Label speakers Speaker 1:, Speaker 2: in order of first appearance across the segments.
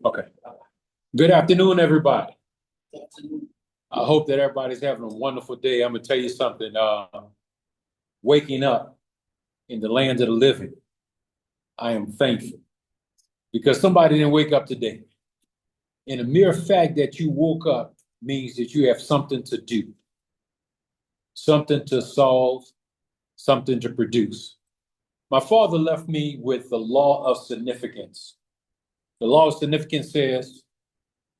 Speaker 1: Okay. Good afternoon, everybody. I hope that everybody's having a wonderful day. I'm gonna tell you something. Waking up in the land of the living, I am thankful because somebody didn't wake up today. And the mere fact that you woke up means that you have something to do, something to solve, something to produce. My father left me with the law of significance. The law of significance says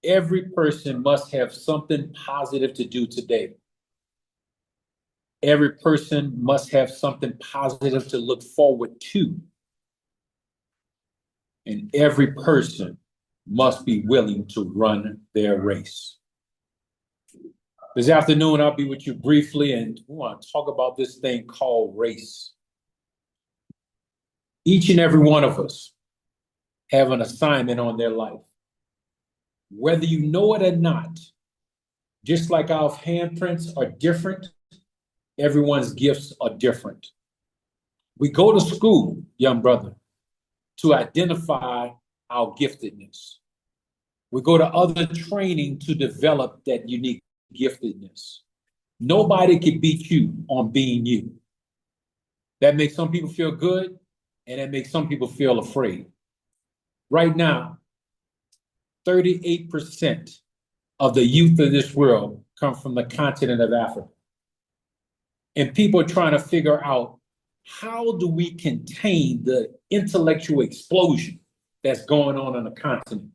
Speaker 1: every person must have something positive to do today. Every person must have something positive to look forward to. And every person must be willing to run their race. This afternoon, I'll be with you briefly, and we want to talk about this thing called race. Each and every one of us have an assignment on their life. Whether you know it or not, just like our handprints are different, everyone's gifts are different. We go to school, young brother, to identify our giftedness. We go to other training to develop that unique giftedness. Nobody can beat you on being you. That makes some people feel good, and that makes some people feel afraid. Right now, 38% of the youth of this world come from the continent of Africa. And people are trying to figure out, how do we contain the intellectual explosion that's going on the continent?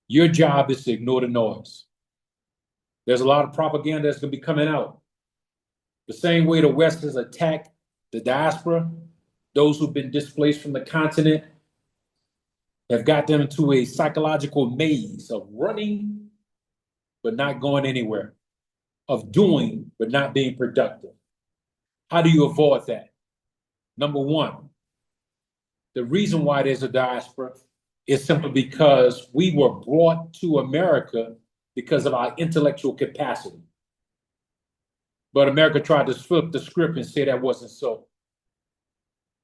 Speaker 1: Your job is to ignore the noise. There's a lot of propaganda that's going to be coming out. The same way the West has attacked the diaspora, those who've been displaced from the continent, have got them into a psychological maze of running but not going anywhere, of doing but not being productive. How do you avoid that? Number one, the reason why there's a diaspora is simply because we were brought to America because of our intellectual capacity. But America tried to flip the script and say that wasn't so.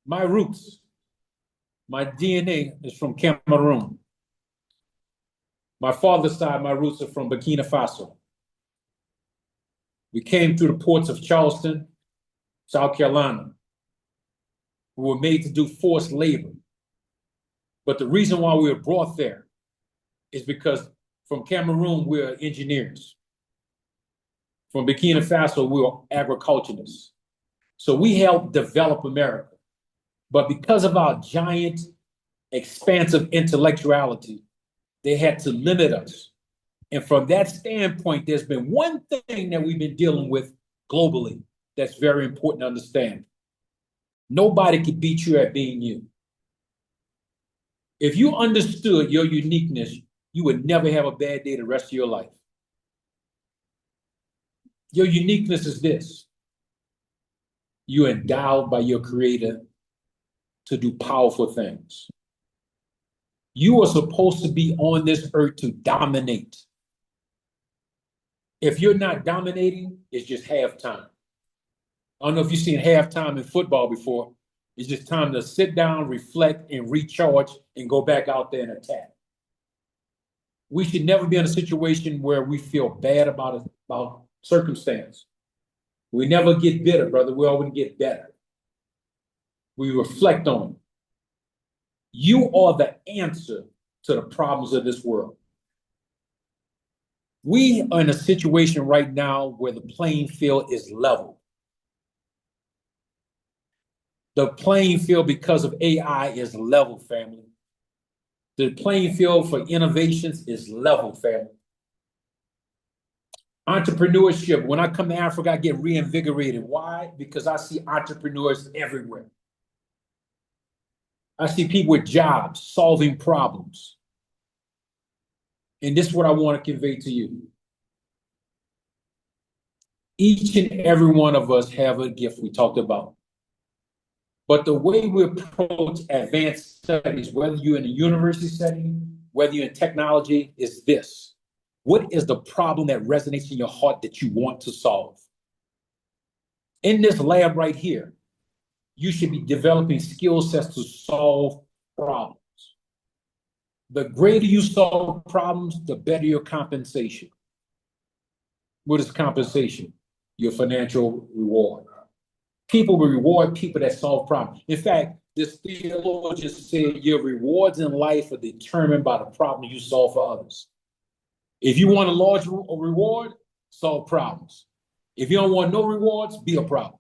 Speaker 1: My roots, my DNA is from Cameroon. My father's side, my roots are from Burkina Faso. We came through the ports of Charleston, South Carolina. We were made to do forced labor. But the reason why we were brought there is because from Cameroon, we're engineers. From Burkina Faso, we were agriculturists. So we helped develop America. But because of our giant, expansive intellectuality, they had to limit us. And from that standpoint, there's been one thing that we've been dealing with globally that's very important to understand. Nobody can beat you at being you. If you understood your uniqueness, you would never have a bad day the rest of your life. Your uniqueness is this: you're endowed by your Creator to do powerful things. You are supposed to be on this earth to dominate. If you're not dominating, it's just halftime. I don't know if you've seen halftime in football before. It's just time to sit down, reflect, and recharge and go back out there and attack. We should never be in a situation where we feel bad about circumstance. We never get bitter, brother. We always get better. We reflect on it. You are the answer to the problems of this world. We are in a situation right now where the playing field is level. The playing field, because of AI, is level, family. The playing field for innovations is level, family. Entrepreneurship, when I come to Africa, I get reinvigorated. Why? Because I see entrepreneurs everywhere. I see people with jobs, solving problems. And this is what I want to convey to you. Each and every one of us have a gift we talked about. But the way we approach advanced studies, whether you're in a university setting, whether you're in technology, is this: what is the problem that resonates in your heart that you want to solve? In this lab right here, you should be developing skill sets to solve problems. The greater you solve problems, the better your compensation. What is compensation? Your financial reward. People will reward people that solve problems. In fact, this theologian said your rewards in life are determined by the problem you solve for others. If you want a large reward, solve problems. If you don't want no rewards, be a problem.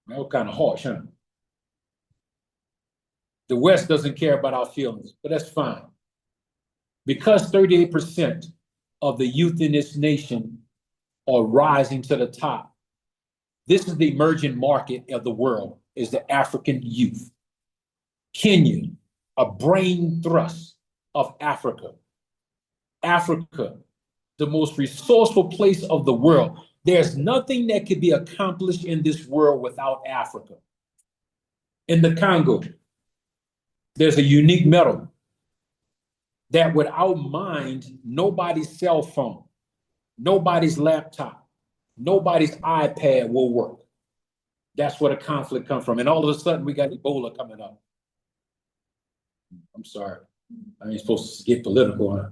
Speaker 1: That was kind of harsh, huh? The West doesn't care about our feelings, but that's fine. Because 38% of the youth in this nation are rising to the top, this is the emerging market of the world, is the African youth. Kenya, a brain thrust of Africa. Africa, the most resourceful place of the world. There's nothing that could be accomplished in this world without Africa. In the Congo, there's a unique metal that without mind, nobody's cell phone, nobody's laptop, nobody's iPad will work. That's where the conflict comes from. And all of a sudden, we got Ebola coming up. I'm sorry. I ain't supposed to get political, huh?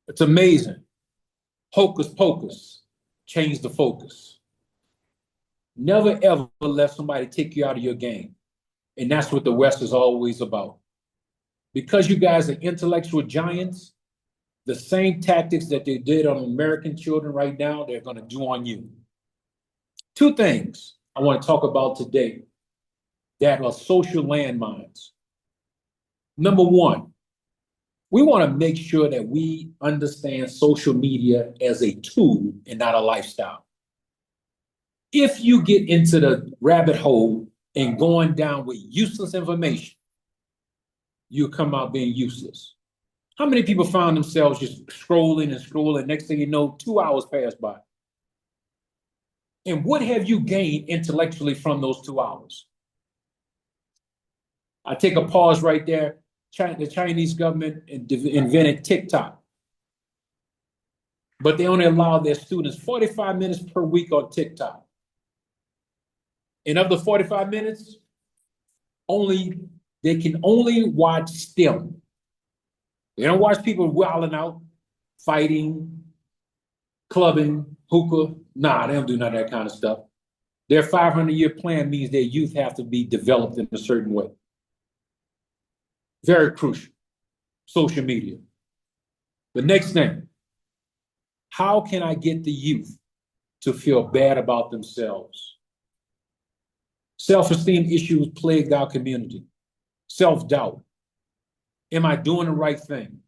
Speaker 1: It's amazing. Hocus pocus. Change the focus. Never, ever let somebody take you out of your game. And that's what the West is always about. Because you guys are intellectual giants, the same tactics that they did on American children right now, they're going to do on you. Two things I want to talk about today that are social landmines. Number one, we want to make sure that we understand social media as a tool and not a lifestyle. If you get into the rabbit hole and going down with useless information, you'll come out being useless. How many people found themselves just scrolling and scrolling? Next thing you know, 2 hours pass by. And what have you gained intellectually from those 2 hours? I take a pause right there. The Chinese government invented TikTok. But they only allow their students 45 minutes per week on TikTok. And of the 45 minutes, they can only watch STEM. They don't watch people wilding out, fighting, clubbing, hookah. Nah, they don't do none of that kind of stuff. Their 500-year plan means their youth have to be developed in a certain way. Very crucial. Social media. The next thing, how can I get the youth to feel bad about themselves? Self-esteem issues plague our community. Self-doubt. Am I doing the right thing?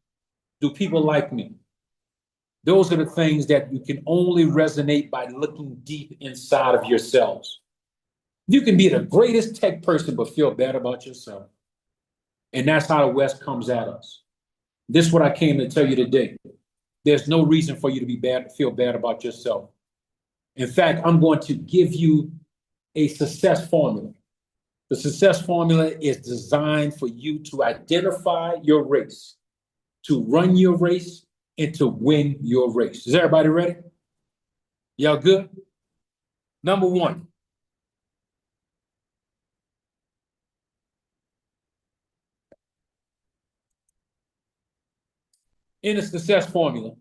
Speaker 1: Do people like me? Those are the things that you can only resonate by looking deep inside of yourselves. You can be the greatest tech person, but feel bad about yourself. And that's how the West comes at us. This is what I came to tell you today. There's no reason for you to feel bad about yourself. In fact, I'm going to give you a success formula. The success formula is designed for you to identify your race, to run your race, and to win your race. Is everybody ready? Y'all good? Number one. In the success formula,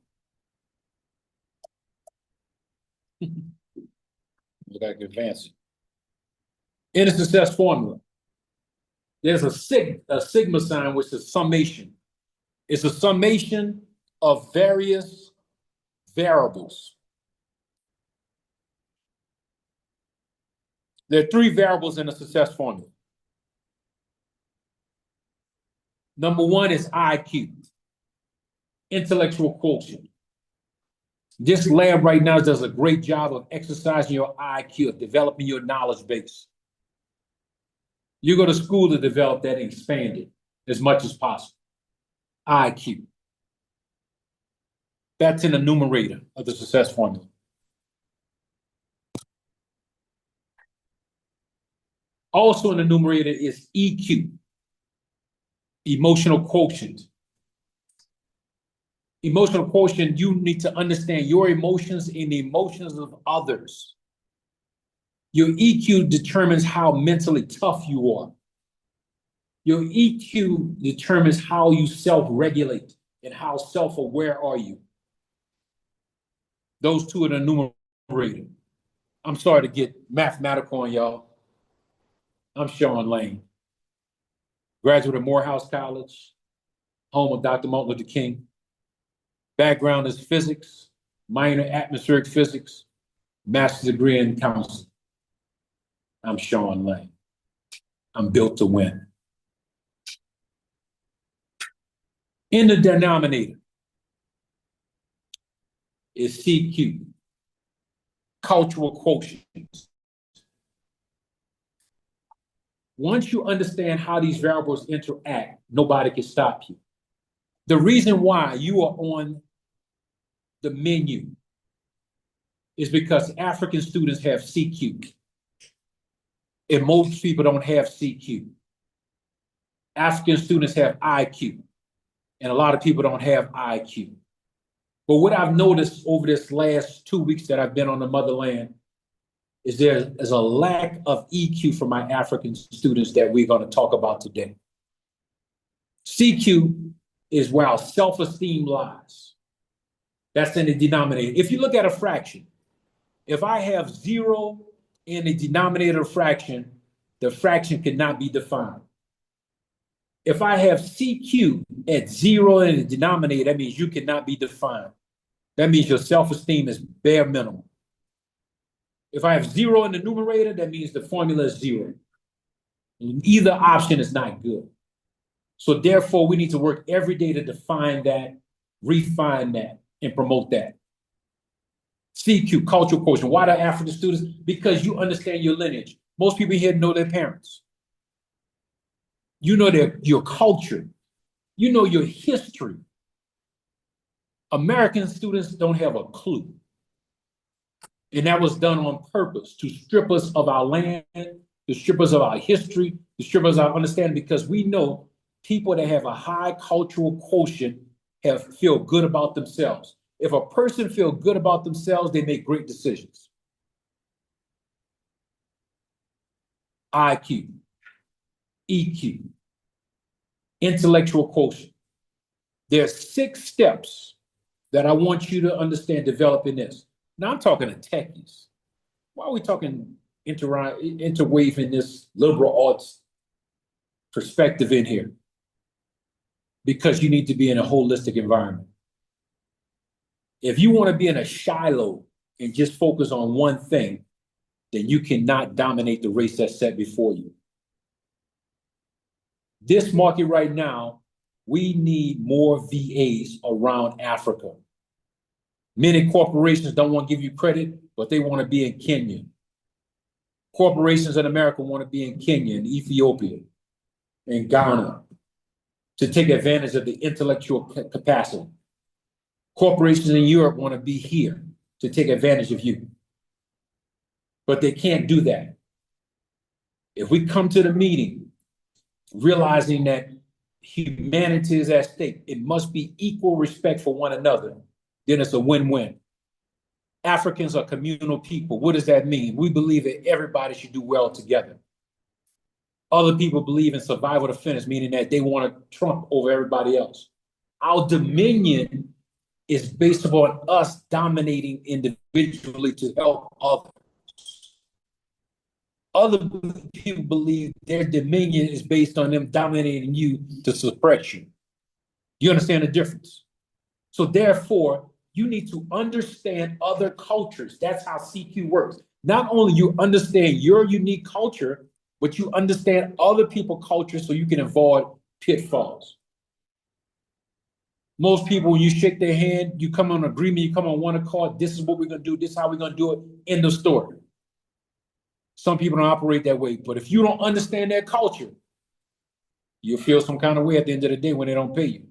Speaker 1: look, I can advance it. In the success formula, there's a sigma sign, which is summation. It's a summation of various variables. There are three variables in a success formula. Number one is IQ, intellectual quotient. This lab right now does a great job of exercising your IQ, of developing your knowledge base. You go to school to develop that and expand it as much as possible. IQ. That's in the numerator of the success formula. Also in the numerator is EQ, emotional quotient. Emotional quotient, you need to understand your emotions and the emotions of others. Your EQ determines how mentally tough you are. Your EQ determines how you self-regulate and how self-aware are you. Those two are the numerator. I'm sorry to get mathematical on y'all. I'm Shaun Lain, graduate of Morehouse College, home of Dr. Martin Luther King. Background is physics, minor atmospheric physics, master's degree in counsel. I'm Shaun Lain. I'm built to win. In the denominator is CQ, cultural quotient. Once you understand how these variables interact, nobody can stop you. The reason why you are on the menu is because African students have CQ, and most people don't have CQ. African students have IQ, and a lot of people don't have IQ. But what I've noticed over this last 2 weeks that I've been on the motherland is there is a lack of EQ for my African students that we're going to talk about today. CQ is where our self-esteem lies. That's in the denominator. If you look at a fraction, if I have 0 in the denominator of fraction, the fraction cannot be defined. If I have CQ at 0 in the denominator, that means you cannot be defined. That means your self-esteem is bare minimum. If I have 0 in the numerator, that means the formula is 0. Either option is not good. So therefore, we need to work every day to define that, refine that, and promote that. CQ, cultural quotient. Why do African students? Because you understand your lineage. Most people here know their parents. You know your culture. You know your history. American students don't have a clue. And that was done on purpose to strip us of our land, to strip us of our history, to strip us of our understanding, because we know people that have a high cultural quotient feel good about themselves. If a person feels good about themselves, they make great decisions. IQ, EQ, intellectual quotient. There are 6 steps that I want you to understand developing this. Now I'm talking to techies. Why are we talking interweaving this liberal arts perspective in here? Because you need to be in a holistic environment. If you want to be in a Shiloh and just focus on one thing, then you cannot dominate the race that's set before you. This market right now, we need more VAs around Africa. Many corporations don't want to give you credit, but they want to be in Kenya. Corporations in America want to be in Kenya and Ethiopia and Ghana to take advantage of the intellectual capacity. Corporations in Europe want to be here to take advantage of you. But they can't do that. If we come to the meeting realizing that humanity is at stake, it must be equal respect for one another, then it's a win-win. Africans are communal people. What does that mean? We believe that everybody should do well together. Other people believe in survival of the fittest, meaning that they want to trump over everybody else. Our dominion is based upon us dominating individually to help others. Other people believe their dominion is based on them dominating you to suppress you. You understand the difference? So therefore, you need to understand other cultures. That's how CQ works. Not only you understand your unique culture, but you understand other people's culture so you can avoid pitfalls. Most people, when you shake their hand, you come on agreement, you come on one accord, this is what we're going to do, this is how we're going to do it, end of story. Some people don't operate that way, but if you don't understand their culture, you'll feel some kind of way at the end of the day when they don't pay you.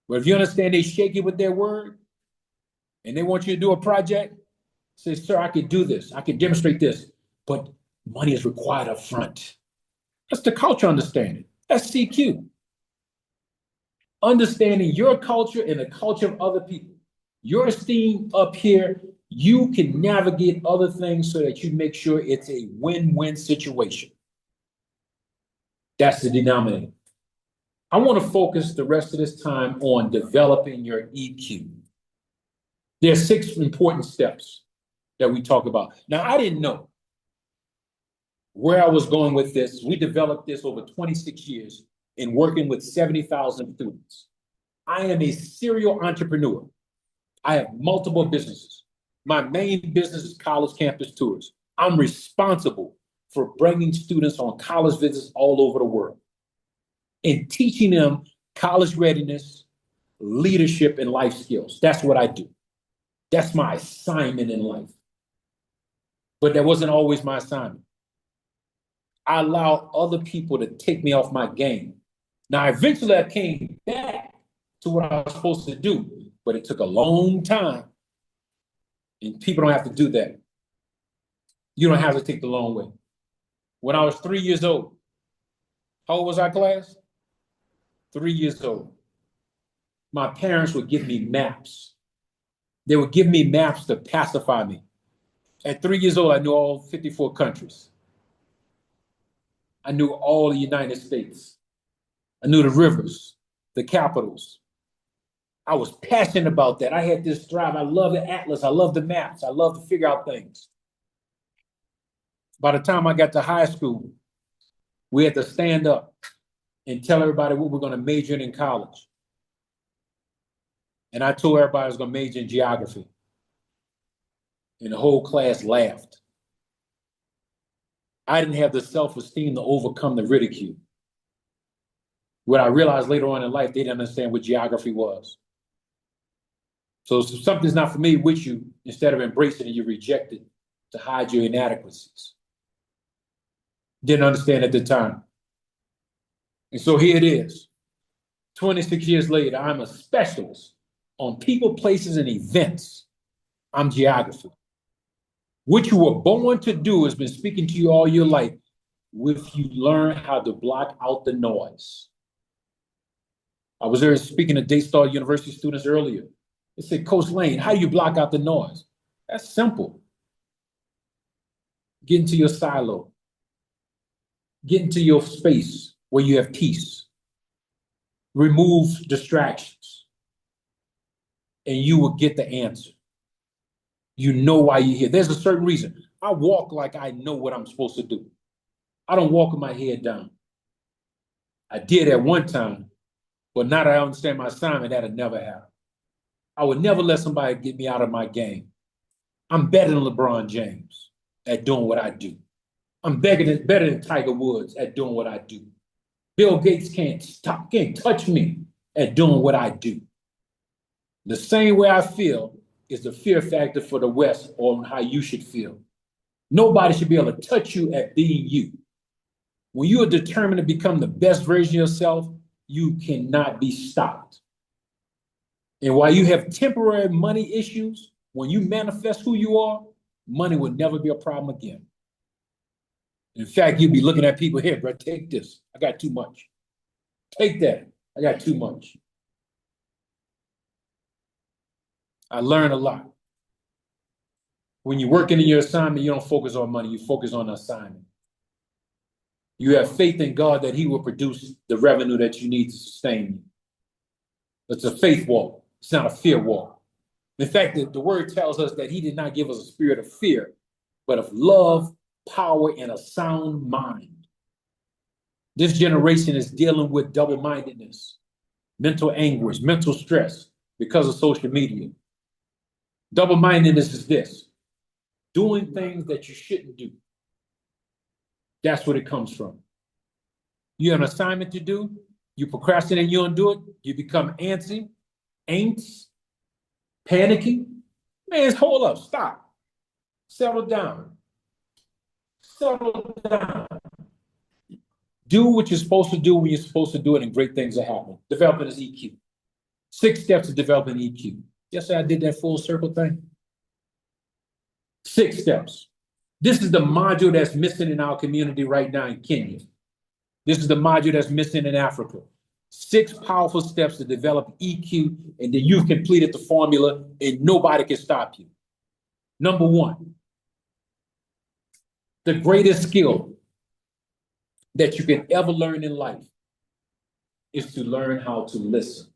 Speaker 1: But if you understand they shake it with their word and they want you to do a project, say, sir, I could do this, I could demonstrate this, but money is required up front. That's the culture understanding. That's CQ. Understanding your culture and the culture of other people. Your esteem up here, you can navigate other things so that you make sure it's a win-win situation. That's the denominator. I want to focus the rest of this time on developing your EQ. There are 6 important steps that we talk about. Now, I didn't know where I was going with this. We developed this over 26 years in working with 70,000 students. I am a serial entrepreneur. I have multiple businesses. My main business is college campus tours. I'm responsible for bringing students on college visits all over the world and teaching them college readiness, leadership, and life skills. That's what I do. That's my assignment in life. But that wasn't always my assignment. I allowed other people to take me off my game. Now, eventually I came back to what I was supposed to do, but it took a long time. And people don't have to do that. You don't have to take the long way. When I was 3 years old, how old was I, class? 3 years old. My parents would give me maps. They would give me maps to pacify me. At 3 years old, I knew all 54 countries. I knew all the United States. I knew the rivers, the capitals. I was passionate about that. I had this drive. I love the atlas. I love the maps. I love to figure out things. By the time I got to high school, we had to stand up and tell everybody what we're going to major in college. And I told everybody I was going to major in geography. And the whole class laughed. I didn't have the self-esteem to overcome the ridicule. What I realized later on in life, they didn't understand what geography was. So if something's not familiar with you, instead of embracing it, you reject it to hide your inadequacies. Didn't understand at the time. And so here it is. 26 years later, I'm a specialist on people, places, and events. I'm geography. What you were born to do has been speaking to you all your life if you learn how to block out the noise. I was there speaking to Daystar University students earlier. They said, Coach Lain, how do you block out the noise? That's simple. Get into your silo. Get into your space where you have peace. Remove distractions. And you will get the answer. You know why you're here. There's a certain reason. I walk like I know what I'm supposed to do. I don't walk with my head down. I did at one time, but now that I understand my assignment, that'll never happen. I would never let somebody get me out of my game. I'm better than LeBron James at doing what I do. I'm better than Tiger Woods at doing what I do. Bill Gates can't touch me at doing what I do. The same way I feel is the fear factor for the West on how you should feel. Nobody should be able to touch you at being you. When you are determined to become the best version of yourself, you cannot be stopped. And while you have temporary money issues, when you manifest who you are, money will never be a problem again. In fact, you'll be looking at people here, bro, take this. I got too much. Take that. I got too much. I learned a lot. When you're working in your assignment, you don't focus on money. You focus on the assignment. You have faith in God that he will produce the revenue that you need to sustain you. It's a faith walk. It's not a fear walk. In fact, the word tells us that he did not give us a spirit of fear, but of love, power, and a sound mind. This generation is dealing with double-mindedness, mental anguish, mental stress because of social media. Double-mindedness is this: doing things that you shouldn't do. That's what it comes from. You have an assignment to do, you procrastinate, you don't do it, you become antsy, panicky. Man, hold up, stop. Settle down. Settle down. Do what you're supposed to do when you're supposed to do it, and great things are happening. Developing is EQ. 6 steps to developing EQ. Yes, I did that full circle thing. 6 steps. This is the module that's missing in our community right now in Kenya. This is the module that's missing in Africa. 6 powerful steps to develop EQ, and then you've completed the formula and nobody can stop you. Number 1, the greatest skill that you can ever learn in life is to learn how to listen.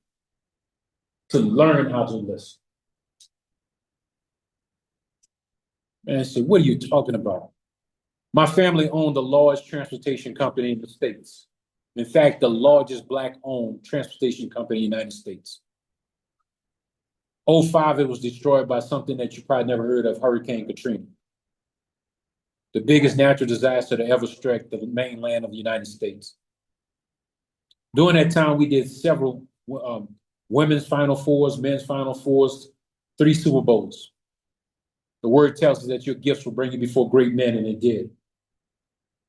Speaker 1: To learn how to listen. Man, I said, what are you talking about? My family owned the largest transportation company in the States. In fact, the largest Black-owned transportation company in the United States. 2005, it was destroyed by something that you probably never heard of, Hurricane Katrina. The biggest natural disaster to ever strike the mainland of the United States. During that time, we did several women's Final Fours, men's Final Fours, 3 Super Bowls. The word tells us that your gifts will bring you before great men, and it did.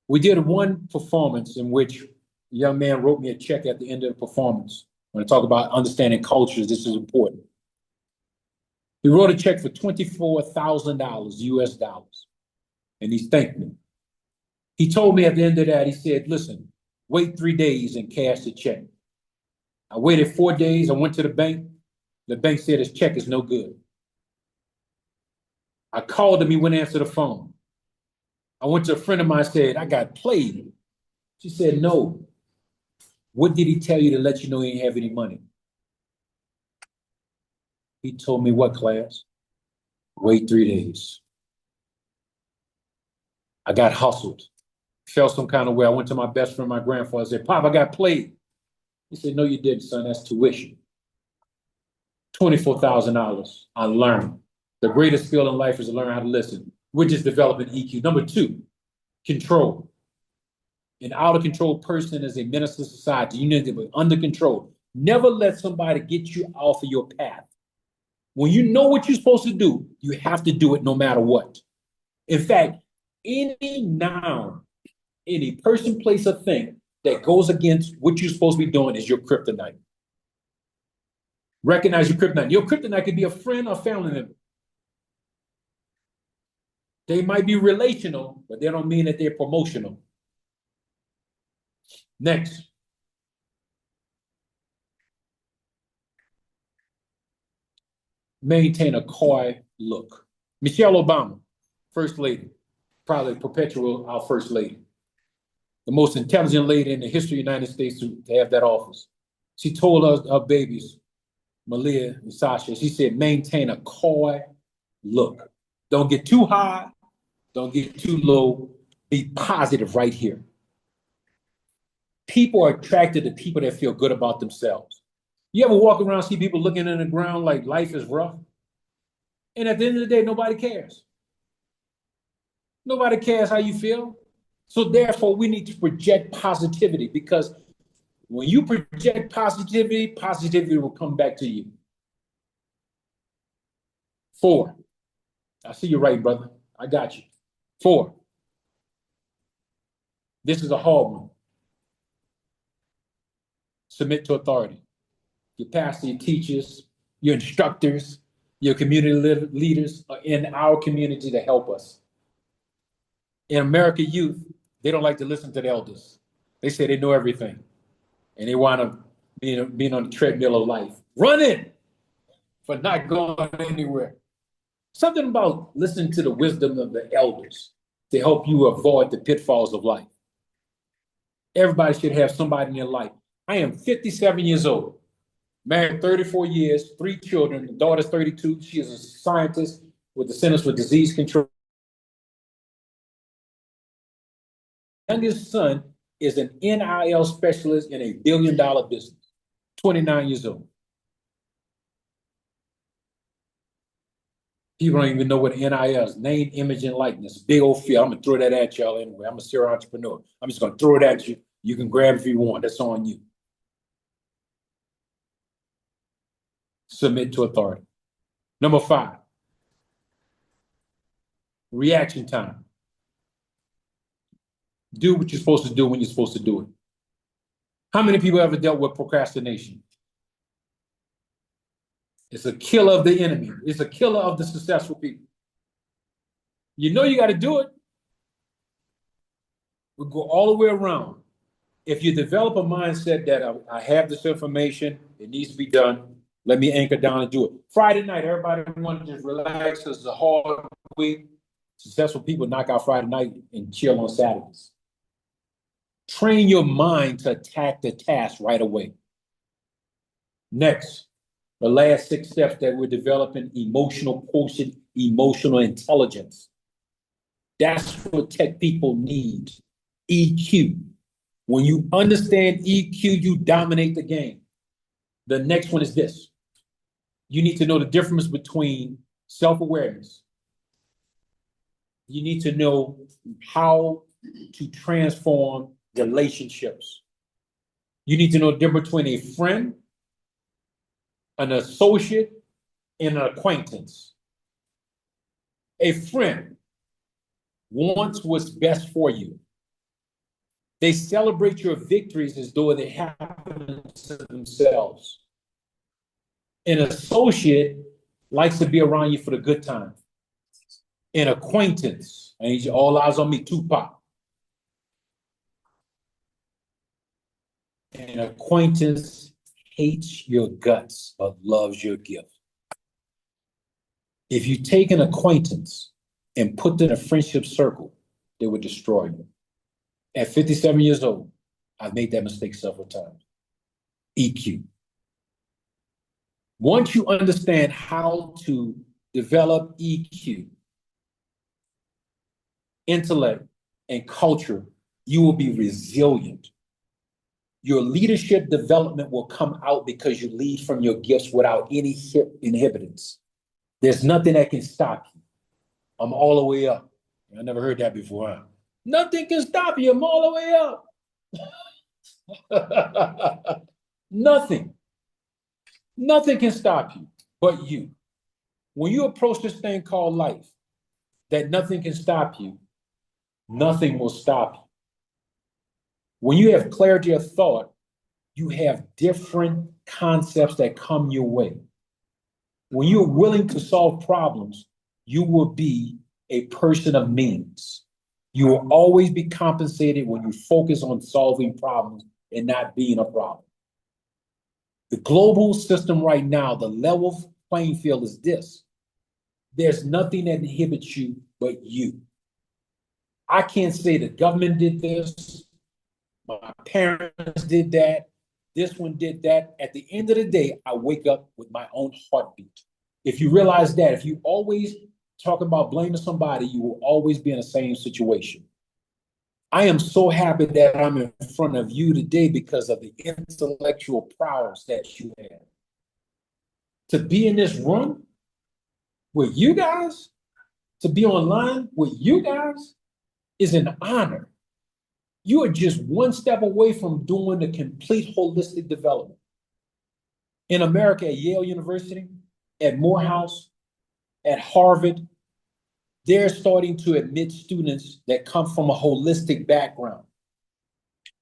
Speaker 1: We did one performance in which a young man wrote me a check at the end of the performance. When I talk about understanding cultures, this is important. He wrote a check for $24,000 US dollars, and he thanked me. He told me at the end of that, he said, listen, wait 3 days and cash the check. I waited 4 days. I went to the bank. The bank said his check is no good. I called him. He wouldn't answer the phone. I went to a friend of mine and said, I got played. She said, no. What did he tell you to let you know he didn't have any money? He told me what, class? Wait 3 days. I got hustled. Felt some kind of way. I went to my best friend, my grandfather, and said, Pop, I got played. He said, no, you didn't, son. That's tuition. $24,000. I learned. The greatest skill in life is to learn how to listen. We're just developing EQ. Number 2, control. An out-of-control person is a menace to society. You need to be under control. Never let somebody get you off of your path. When you know what you're supposed to do, you have to do it no matter what. In fact, any noun, any person, place, or thing that goes against what you're supposed to be doing is your kryptonite. Recognize your kryptonite. Your kryptonite could be a friend or family member. They might be relational, but they don't mean that they're promotional. Next. Maintain a coy look. Michelle Obama, First Lady, probably perpetual our First Lady. The most intelligent lady in the history of the United States to have that office. She told us, her babies, Malia and Sasha, she said, maintain a coy look. Don't get too high. Don't get too low. Be positive right here. People are attracted to people that feel good about themselves. You ever walk around, see people looking in the ground like life is rough? And at the end of the day, nobody cares. Nobody cares how you feel. So therefore, we need to project positivity, because when you project positivity, positivity will come back to you. 4. I see you right, brother. I got you. 4. This is a hard one. Submit to authority. Your pastor, your teachers, your instructors, your community leaders are in our community to help us. In America, youth, they don't like to listen to the elders. They say they know everything, and they want to be on the treadmill of life, running for not going anywhere. Something about listening to the wisdom of the elders to help you avoid the pitfalls of life. Everybody should have somebody in their life. I am 57 years old, married 34 years, 3 children. The daughter's 32. She is a scientist with the Centers for Disease Control. Youngest son is an NIL specialist in a billion-dollar business, 29 years old. People don't even know what NIL is, name, image, and likeness. Big old fear. I'm going to throw that at y'all anyway. I'm a serial entrepreneur. I'm just going to throw it at you. You can grab it if you want. That's on you. Submit to authority. Number 5, reaction time. Do what you're supposed to do when you're supposed to do it. How many people ever dealt with procrastination? It's a killer of the enemy. It's a killer of the successful people. You know you got to do it. We go all the way around. If you develop a mindset that I have this information, it needs to be done, let me anchor down and do it. Friday night, everybody wants to just relax because it's a hard week. Successful people knock out Friday night and chill on Saturdays. Train your mind to attack the task right away. Next, the last 6 steps that we're developing: emotional quotient, emotional intelligence. That's what tech people need. EQ. When you understand EQ, you dominate the game. The next one is this. You need to know the difference between self-awareness. You need to know how to transform relationships. You need to know the difference between a friend, an associate, and an acquaintance. A friend wants what's best for you. They celebrate your victories as though they happen to themselves. An associate likes to be around you for the good time. An acquaintance, and all eyes on me, Tupac. An acquaintance hates your guts but loves your gift. If you take an acquaintance and put them in a friendship circle, they would destroy you. At 57 years old, I've made that mistake several times. EQ. Once you understand how to develop EQ, intellect, and culture, you will be resilient. Your leadership development will come out because you lead from your gifts without any inhibitants. There's nothing that can stop you. I'm all the way up. I never heard that before. Huh? Nothing can stop you. I'm all the way up. Nothing. Nothing can stop you but you. When you approach this thing called life, that nothing can stop you, nothing will stop you. When you have clarity of thought, you have different concepts that come your way. When you're willing to solve problems, you will be a person of means. You will always be compensated when you focus on solving problems and not being a problem. The global system right now, the level playing field is this. There's nothing that inhibits you but you. I can't say the government did this, my parents did that, this one did that. At the end of the day, I wake up with my own heartbeat. If you realize that, if you always talk about blaming somebody, you will always be in the same situation. I am so happy that I'm in front of you today because of the intellectual prowess that you have. To be in this room with you guys, to be online with you guys is an honor. You are just one step away from doing the complete holistic development. In America, at Yale University, at Morehouse, at Harvard, they're starting to admit students that come from a holistic background.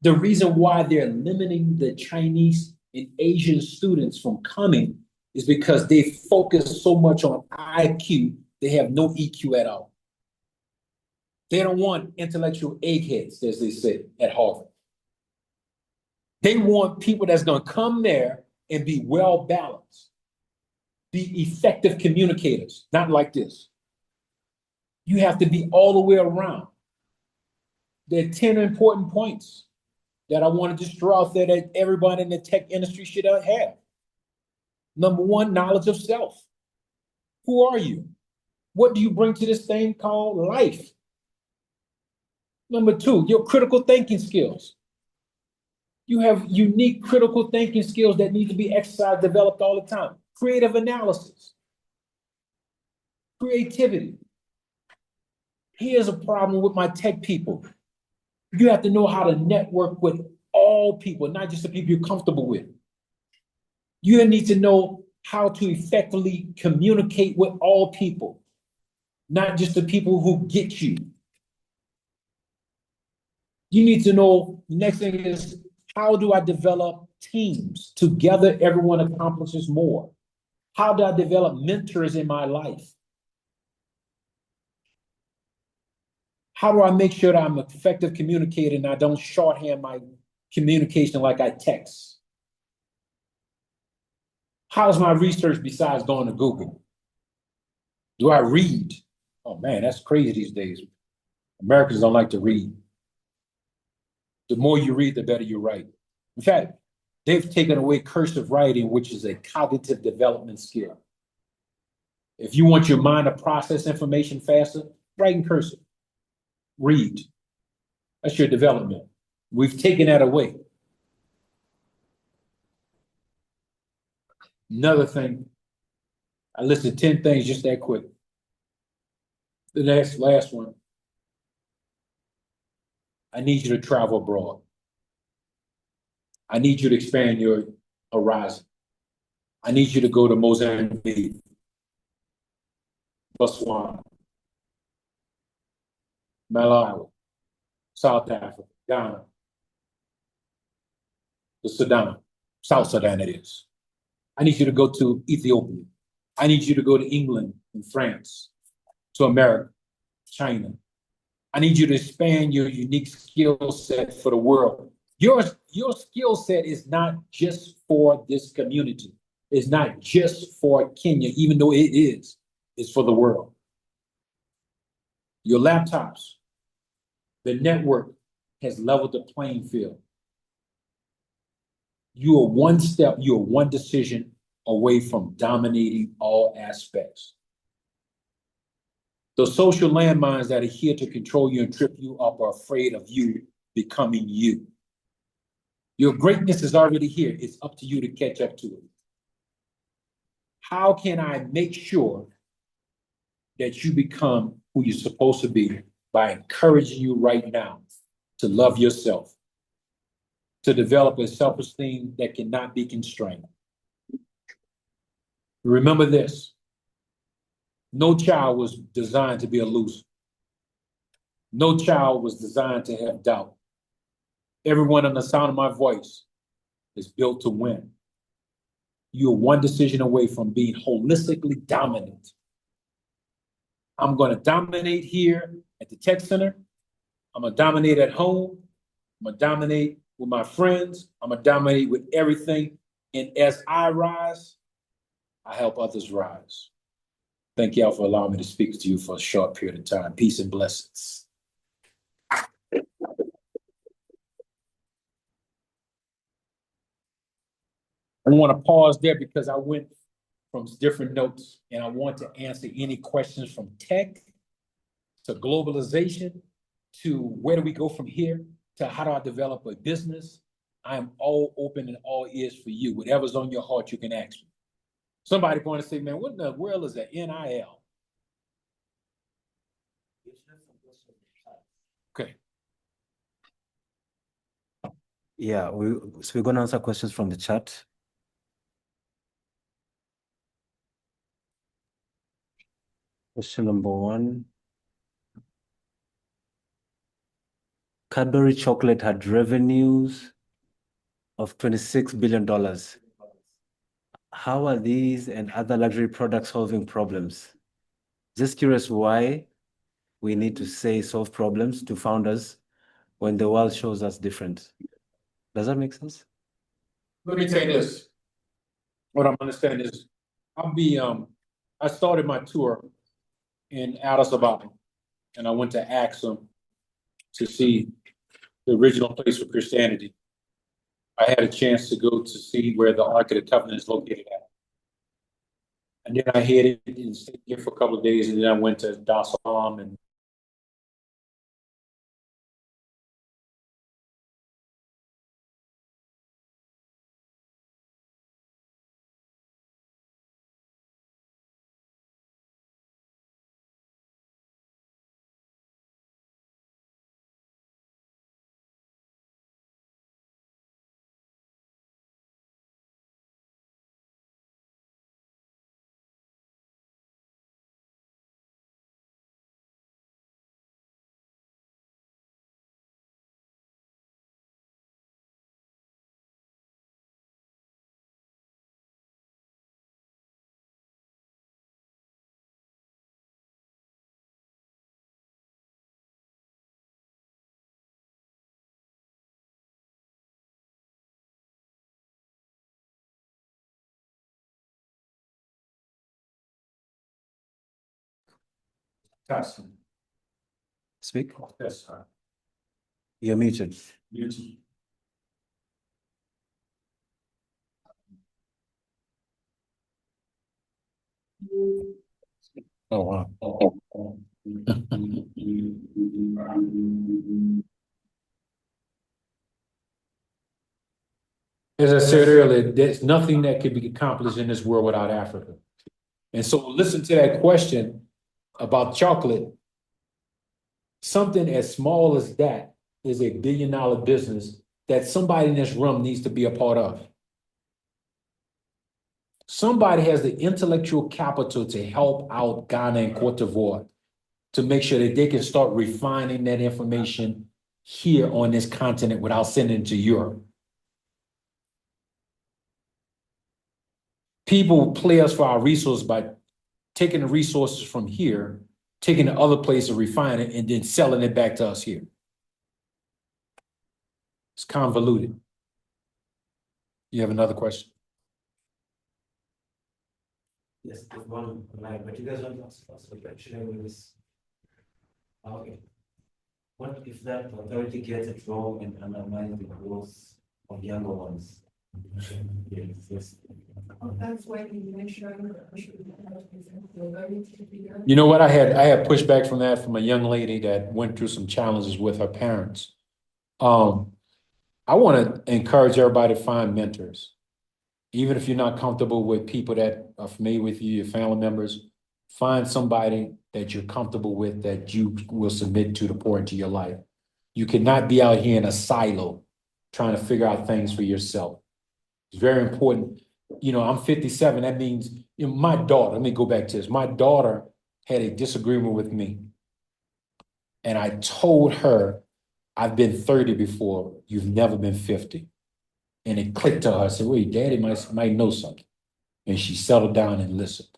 Speaker 1: The reason why they're limiting the Chinese and Asian students from coming is because they focus so much on IQ, they have no EQ at all. They don't want intellectual eggheads, as they say at Harvard. They want people that's going to come there and be well balanced, be effective communicators, not like this. You have to be all the way around. There are 10 important points that I want to just throw out there that everybody in the tech industry should have. Number one, knowledge of self. Who are you? What do you bring to this thing called life? Number two, your critical thinking skills. You have unique critical thinking skills that need to be exercised, developed all the time. Creative analysis, creativity. Here's a problem with my tech people. You have to know how to network with all people, not just the people you're comfortable with. You need to know how to effectively communicate with all people, not just the people who get you. You need to know, the next thing is, how do I develop teams? Together, everyone accomplishes more. How do I develop mentors in my life? How do I make sure that I'm an effective communicator and I don't shorthand my communication like I text? How's my research besides going to Google? Do I read? Oh man, that's crazy these days. Americans don't like to read. The more you read, the better you write. In fact, they've taken away cursive writing, which is a cognitive development skill. If you want your mind to process information faster, write in cursive. Read. That's your development. We've taken that away. Another thing, I listed 10 things just that quick. The last one, I need you to travel abroad. I need you to expand your horizon. I need you to go to Mozambique, Botswana, Malawi, South Africa, Ghana, the Sudan, South Sudan it is. I need you to go to Ethiopia. I need you to go to England and France, to America, China. I need you to expand your unique skill set for the world. Your skill set is not just for this community. It's not just for Kenya, even though it is. It's for the world. Your laptops, the network has leveled the playing field. You are one step, you are one decision away from dominating all aspects. The social landmines that are here to control you and trip you up are afraid of you becoming you. Your greatness is already here. It's up to you to catch up to it. How can I make sure that you become who you're supposed to be by encouraging you right now to love yourself, to develop a self-esteem that cannot be constrained? Remember this. No child was designed to be a loser. No child was designed to have doubt. Everyone on the sound of my voice is built to win. You're one decision away from being holistically dominant. I'm going to dominate here at the tech center. I'm going to dominate at home. I'm going to dominate with my friends. I'm going to dominate with everything. And as I rise, I help others rise. Thank y'all for allowing me to speak to you for a short period of time. Peace and blessings. I want to pause there because I went from different notes and I want to answer any questions from tech to globalization to where do we go from here to how do I develop a business. I am all open and all ears for you. Whatever's on your heart, you can ask me. Somebody going to say, man, what in the world is an NIL? Okay.
Speaker 2: Yeah, so we're going to answer questions from the chat. Question number 1. Cadbury chocolate had revenues of $26 billion. How are these and other luxury products solving problems? Just curious why we need to say solve problems to founders when the world shows us different. Does that make sense?
Speaker 1: Let me tell you this. What I'm understanding is I started my tour in Addis Ababa and I went to Axum to see the original place for Christianity. I had a chance to go to see where the Ark of the Covenant is located at. And then I headed and stayed here for a couple of days, and then I went to Dar es Salaam and
Speaker 2: Speak.
Speaker 1: yes, sir.
Speaker 2: You're muted.
Speaker 1: Oh, wow. As I said earlier, there's nothing that could be accomplished in this world without Africa. And so listen to that question about chocolate. Something as small as that is a billion-dollar business that somebody in this room needs to be a part of. Somebody has the intellectual capital to help out Ghana and Cote d'Ivoire to make sure that they can start refining that information here on this continent without sending it to Europe. People play us for our resources by taking the resources from here, taking the other place and refining it, and then selling it back to us here. It's convoluted. You have another question?
Speaker 2: Yes, one line, but you guys want to ask us, should I do this? Okay. What if that authority gets it wrong and undermines the growth of younger ones? Yes.
Speaker 3: That's why we mentioned.
Speaker 1: You know what? I had pushback from that from a young lady that went through some challenges with her parents. I want to encourage everybody to find mentors. Even if you're not comfortable with people that are familiar with you, your family members, find somebody that you're comfortable with that you will submit to pour into your life. You cannot be out here in a silo trying to figure out things for yourself. It's very important. You know, I'm 57. That means, you know, my daughter, let me go back to this. My daughter had a disagreement with me. And I told her, I've been 30 before. You've never been 50. And it clicked to her. I said, wait, daddy might know something. And she settled down and listened.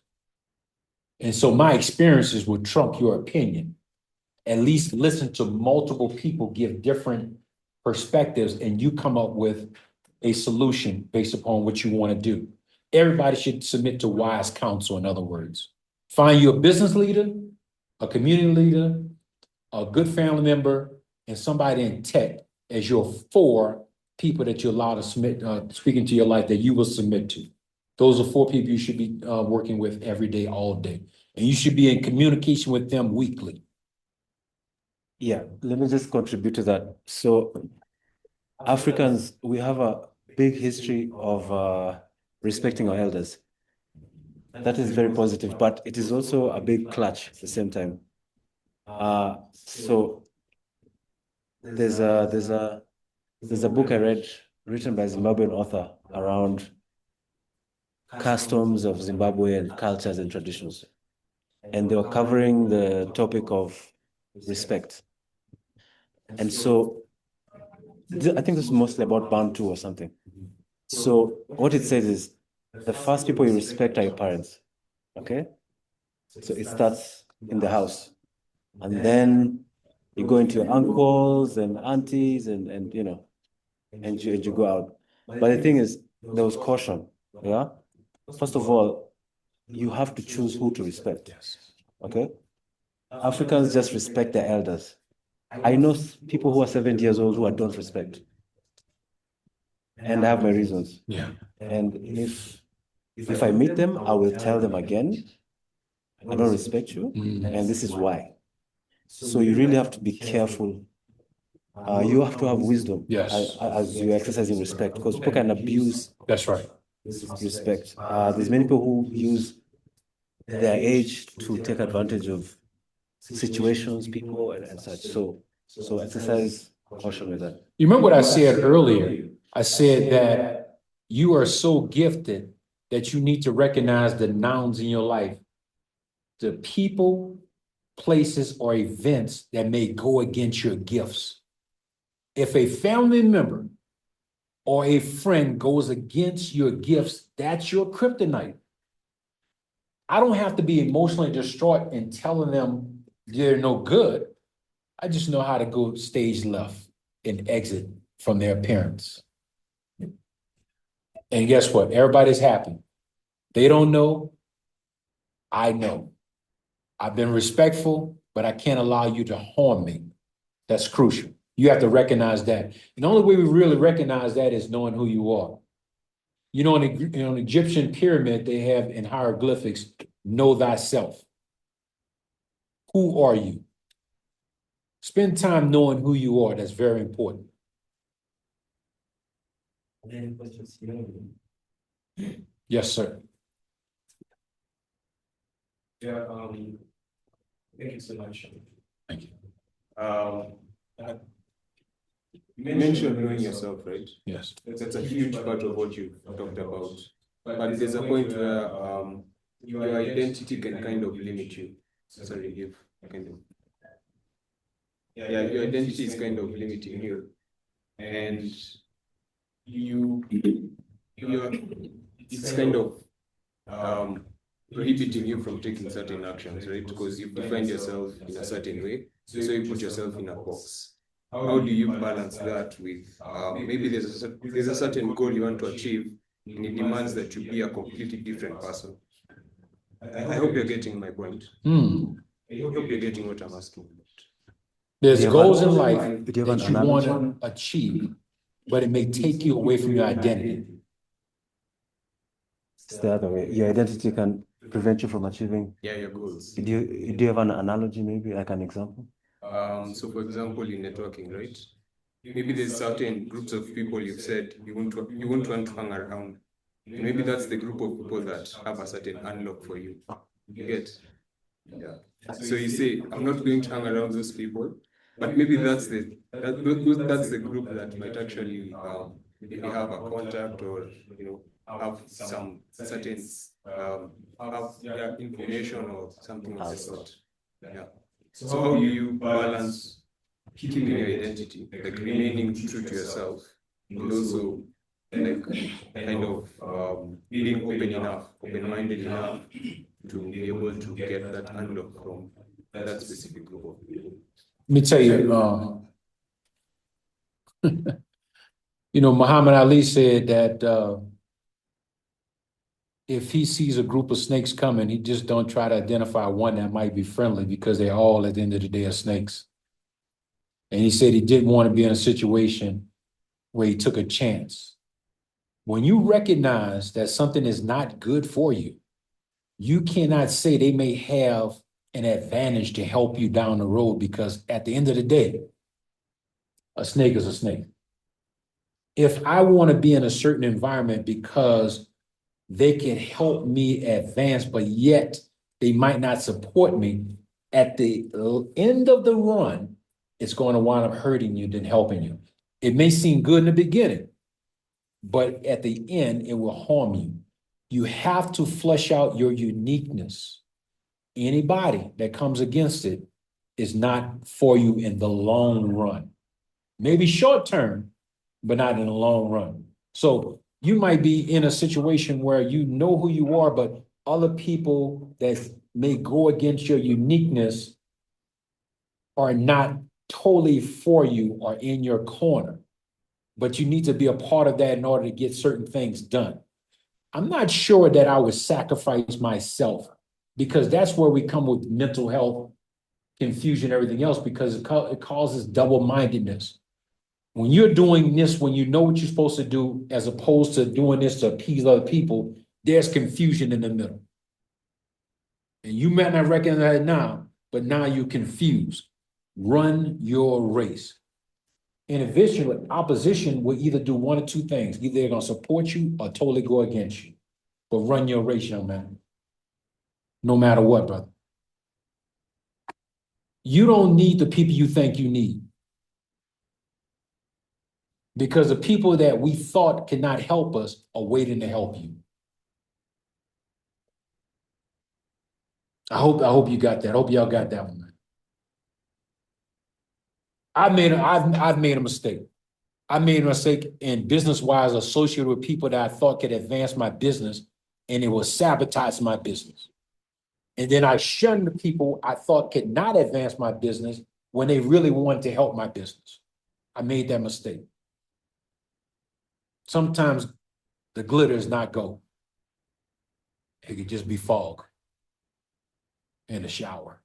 Speaker 1: And so my experiences will trump your opinion. At least listen to multiple people give different perspectives and you come up with a solution based upon what you want to do. Everybody should submit to wise counsel, in other words. Find you a business leader, a community leader, a good family member, and somebody in tech as your 4 people that you allow to submit, speak into your life that you will submit to. Those are 4 people you should be working with every day, all day. And you should be in communication with them weekly.
Speaker 2: Yeah, let me just contribute to that. So Africans, we have a big history of respecting our elders. That is very positive, but it is also a big clutch at the same time. So there's a book I read written by a Zimbabwean author around customs of Zimbabwe and cultures and traditions. And they were covering the topic of respect. And so I think this is mostly about Bantu or something. So what it says is the first people you respect are your parents. Okay? So it starts in the house. And then you go into your uncles and aunties and you know, and you go out. But the thing is, there was caution. Yeah. First of all, you have to choose who to respect. Okay. Africans just respect their elders. I know people who are 70 years old who I don't respect. And I have my reasons.
Speaker 1: Yeah.
Speaker 2: And if I meet them, I will tell them again, I don't respect you, and this is why. So you really have to be careful. You have to have wisdom as you're exercising respect, because people can abuse.
Speaker 1: That's right.
Speaker 2: Respect. There's many people who use their age to take advantage of situations, people, and such. So exercise caution with that.
Speaker 1: You remember what I said earlier? I said that you are so gifted that you need to recognize the nouns in your life, the people, places, or events that may go against your gifts. If a family member or a friend goes against your gifts, that's your kryptonite. I don't have to be emotionally distraught in telling them they're no good. I just know how to go stage left and exit from their appearance. And guess what? Everybody's happy. They don't know. I know. I've been respectful, but I can't allow you to harm me. That's crucial. You have to recognize that. And the only way we really recognize that is knowing who you are. You know, in the Egyptian pyramid, they have in hieroglyphics, know thyself. Who are you? Spend time knowing who you are. That's very important. Yes, sir.
Speaker 4: Yeah, thank you so much.
Speaker 1: Thank you.
Speaker 4: You mentioned knowing yourself, right?
Speaker 1: Yes.
Speaker 4: That's a huge part of what you've talked about. But there's a point where your identity can kind of limit you. Sorry, if kind of. Yeah, your identity is kind of limiting you. And you're it's kind of prohibiting you from taking certain actions, right? Because you've defined yourself in a certain way, so you put yourself in a box. How do you balance that with maybe there's a certain goal you want to achieve, and it demands that you be a completely different person? I hope you're getting my point. I hope you're getting what I'm asking about.
Speaker 1: There's
Speaker 2: Do you have
Speaker 1: goals
Speaker 2: an-
Speaker 1: in life
Speaker 2: do you have
Speaker 1: that
Speaker 2: an
Speaker 1: you want
Speaker 2: analogy?
Speaker 1: to achieve, but it may take you away from your identity.
Speaker 2: It's the other way. Your identity can prevent you from achieving.
Speaker 4: Yeah, your goals.
Speaker 2: Do you have an analogy, maybe like an example?
Speaker 4: So for example, in networking, right? Maybe there's certain groups of people you've said you won't want to hang around. And maybe that's the group of people that have a certain unlock for you. You get? Yeah. So you say, I'm not going to hang around those people, but maybe that's the group that might actually maybe have a contact or have some certain information or something of the sort. Yeah. So how do you balance keeping your identity, like remaining true to yourself, and also like kind of being open-minded enough to be able to get that unlock from that specific group of people?
Speaker 1: Let me tell you, Muhammad Ali said that if he sees a group of snakes coming, he just don't try to identify one that might be friendly because they're all at the end of the day are snakes. And he said he didn't want to be in a situation where he took a chance. When you recognize that something is not good for you, you cannot say they may have an advantage to help you down the road, because at the end of the day, a snake is a snake. If I want to be in a certain environment because they can help me advance, but yet they might not support me, at the end of the run, it's going to wind up hurting you than helping you. It may seem good in the beginning, but at the end, it will harm you. You have to flesh out your uniqueness. Anybody that comes against it is not for you in the long run. Maybe short term, but not in the long run. So you might be in a situation where you know who you are, but other people that may go against your uniqueness are not totally for you or in your corner. But you need to be a part of that in order to get certain things done. I'm not sure that I would sacrifice myself, because that's where we come with mental health, confusion, everything else, because it causes double-mindedness. When you're doing this, when you know what you're supposed to do, as opposed to doing this to appease other people, there's confusion in the middle. And you might not recognize it now, but now you're confused. Run your race. And eventually, opposition will either do one or two things. Either they're going to support you or totally go against you. But run your race, young man. No matter what, brother. You don't need the people you think you need. Because the people that we thought cannot help us are waiting to help you. I hope you got that. I hope y'all got that one, man. I've made a mistake. I made a mistake in business-wise associated with people that I thought could advance my business, and it was sabotaging my business. And then I shunned the people I thought could not advance my business when they really wanted to help my business. I made that mistake. Sometimes the glitter is not gold. It could just be fog in the shower.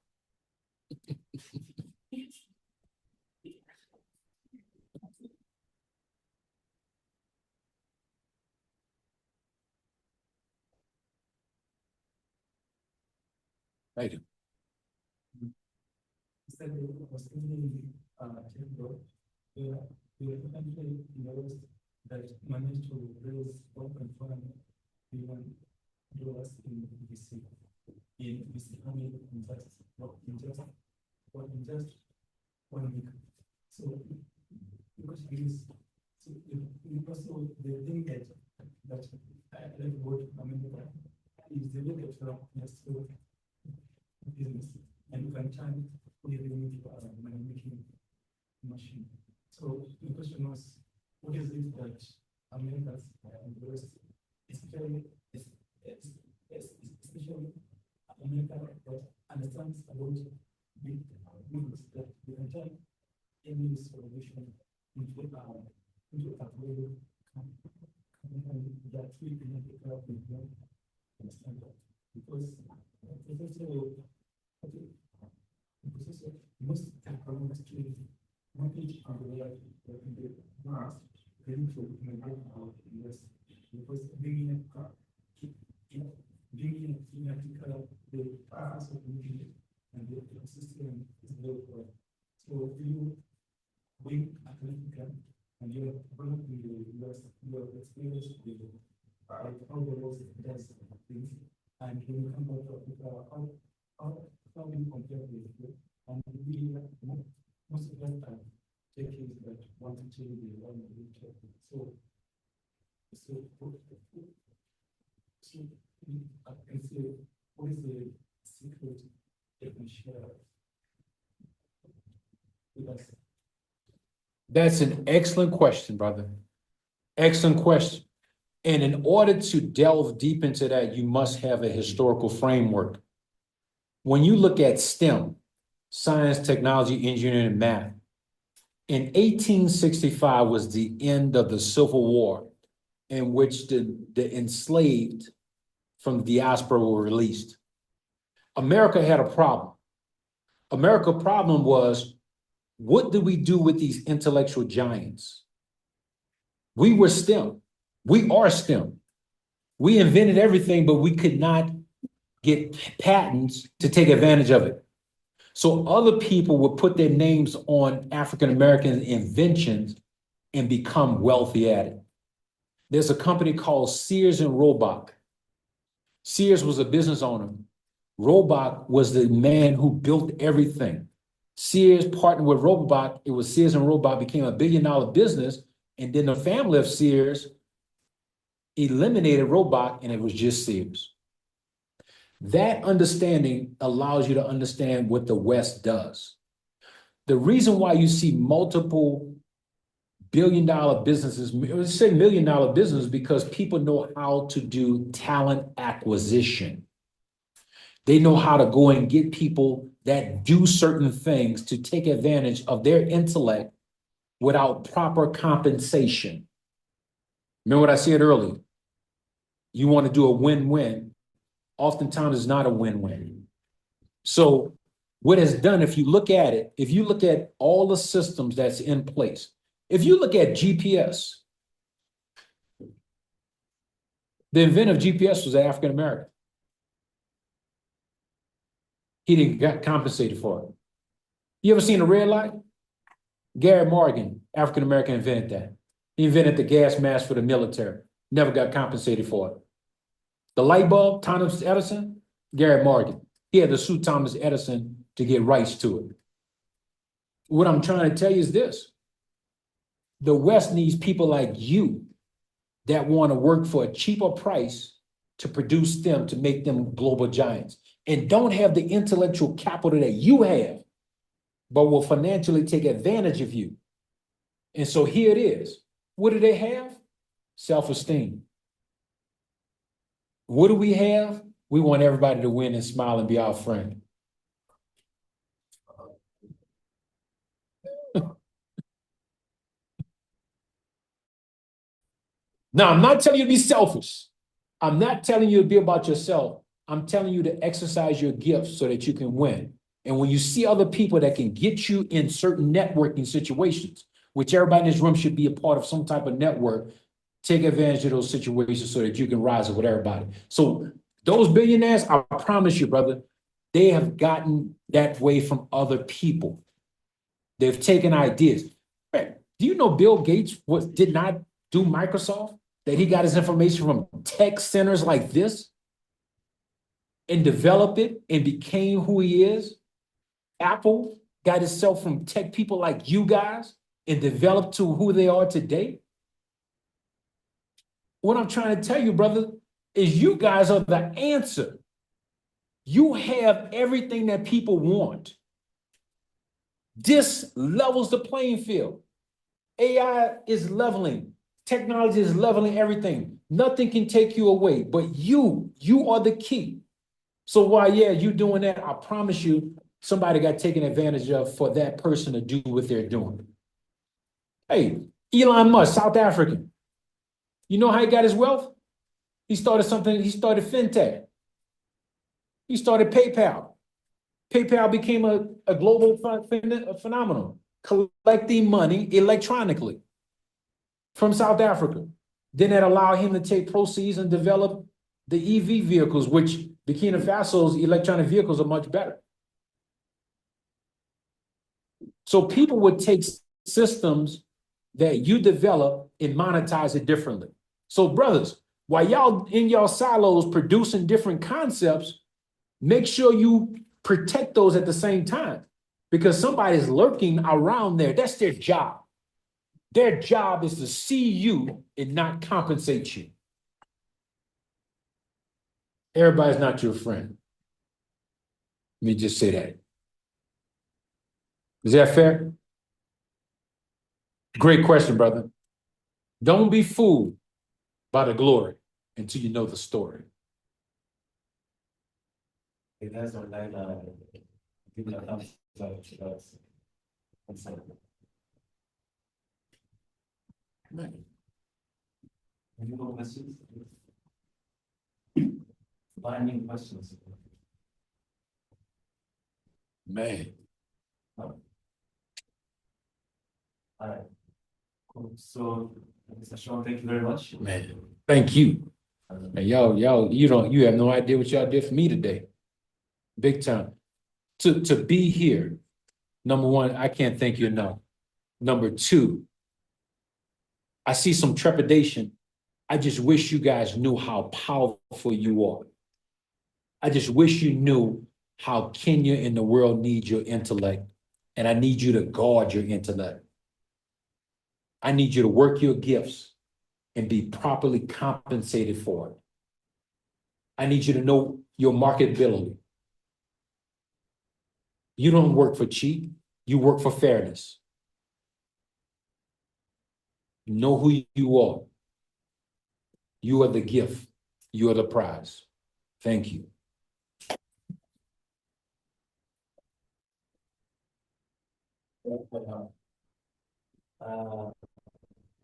Speaker 1: Thank you.
Speaker 5: That managed to raise $1.1 billion in VC. In VC, I mean, in just 1 week. So, because it is, so also the thing that I like about America is the look at the business, and you can turn everything into a money making machine. So the question was, what is it that Americans and the West, especially America, that understands about the business, that we can turn any solution into a global company that we can understand that. Because most industry market on the way in the past going to migrate out US because being in Africa, the process of moving and the system is very poor. So if you bring Africa and you're brought in the US, you have experienced how the world does things, and when you come back to Africa, how do you compare with it? And really, most of them are taking that want to change the one that we talk. So I can say, what is the secret that we share with us?
Speaker 1: That's an excellent question, brother. Excellent question. And in order to delve deep into that, you must have a historical framework. When you look at STEM, science, technology, engineering, and math, in 1865 was the end of the Civil War, in which the enslaved from the diaspora were released. America had a problem. America's problem was, what do we do with these intellectual giants? We were STEM. We are STEM. We invented everything, but we could not get patents to take advantage of it. So other people would put their names on African-American inventions and become wealthy at it. There's a company called Sears and Roebuck. Sears was a business owner. Roebuck was the man who built everything. Sears partnered with Roebuck. It was Sears and Roebuck became $1 billion business. And then the family of Sears eliminated Roebuck, and it was just Sears. That understanding allows you to understand what the West does. The reason why you see multiple billion-dollar businesses, let's say million-dollar businesses, because people know how to do talent acquisition. They know how to go and get people that do certain things to take advantage of their intellect without proper compensation. Remember what I said earlier? You want to do a win-win. Oftentimes it's not a win-win. So what it's done, if you look at it, if you look at all the systems that's in place, if you look at GPS, the inventor of GPS was African-American. He didn't get compensated for it. You ever seen a red light? Gary Morgan, African-American, invented that. He invented the gas mask for the military. Never got compensated for it. The light bulb, Thomas Edison, Gary Morgan. He had to sue Thomas Edison to get rights to it. What I'm trying to tell you is this. The West needs people like you that want to work for a cheaper price to produce them, to make them global giants, and don't have the intellectual capital that you have, but will financially take advantage of you. And so here it is. What do they have? Self-esteem. What do we have? We want everybody to win and smile and be our friend. Now, I'm not telling you to be selfish. I'm not telling you to be about yourself. I'm telling you to exercise your gifts so that you can win. And when you see other people that can get you in certain networking situations, which everybody in this room should be a part of some type of network, take advantage of those situations so that you can rise up with everybody. So those billionaires, I promise you, brother, They have gotten that way from other people. They've taken ideas. Man, do you know Bill Gates did not do Microsoft? That he got his information from tech centers like this and developed it and became who he is? Apple got itself from tech people like you guys and developed to who they are today. What I'm trying to tell you, brother, is you guys are the answer. You have everything that people want. This levels the playing field. AI is leveling. Technology is leveling everything. Nothing can take you away, but you are the key. So while, yeah, you doing that, I promise you, somebody got taken advantage of for that person to do what they're doing. Hey, Elon Musk, South African. You know how he got his wealth? He started fintech. He started PayPal. PayPal became a global phenomenon, collecting money electronically from South Africa. Then that allowed him to take proceeds and develop the EV vehicles, which Burkina Faso's electronic vehicles are much better. So people would take systems that you develop and monetize it differently. So brothers, while y'all in y'all silos producing different concepts, make sure you protect those at the same time, because somebody's lurking around there. That's their job. Their job is to see you and not compensate you. Everybody's not your friend. Let me just say that. Is that fair? Great question, brother. Don't be fooled by the glory until you know the story.
Speaker 2: It has online, people are any more questions? Finding questions.
Speaker 1: Man,
Speaker 2: All right. Cool. So, Mr. Shaun, thank you very much.
Speaker 1: man, thank you. And y'all, you have no idea what y'all did for me today. Big time. To be here, number one, I can't thank you enough. Number two, I see some trepidation. I just wish you guys knew how powerful you are. I just wish you knew how Kenya and the world needs your intellect. And I need you to guard your intellect. I need you to work your gifts and be properly compensated for it. I need you to know your marketability. You don't work for cheap, you work for fairness. Know who you are. You are the gift. You are the prize. Thank you.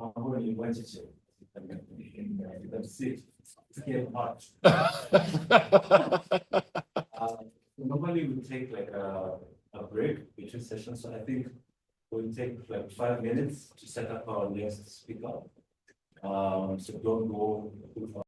Speaker 2: I'm going to invite you to. That's it. It's getting hot. Normally we take like a break between sessions, so I think we'll take like 5 minutes to set up our next speaker. So don't go too far.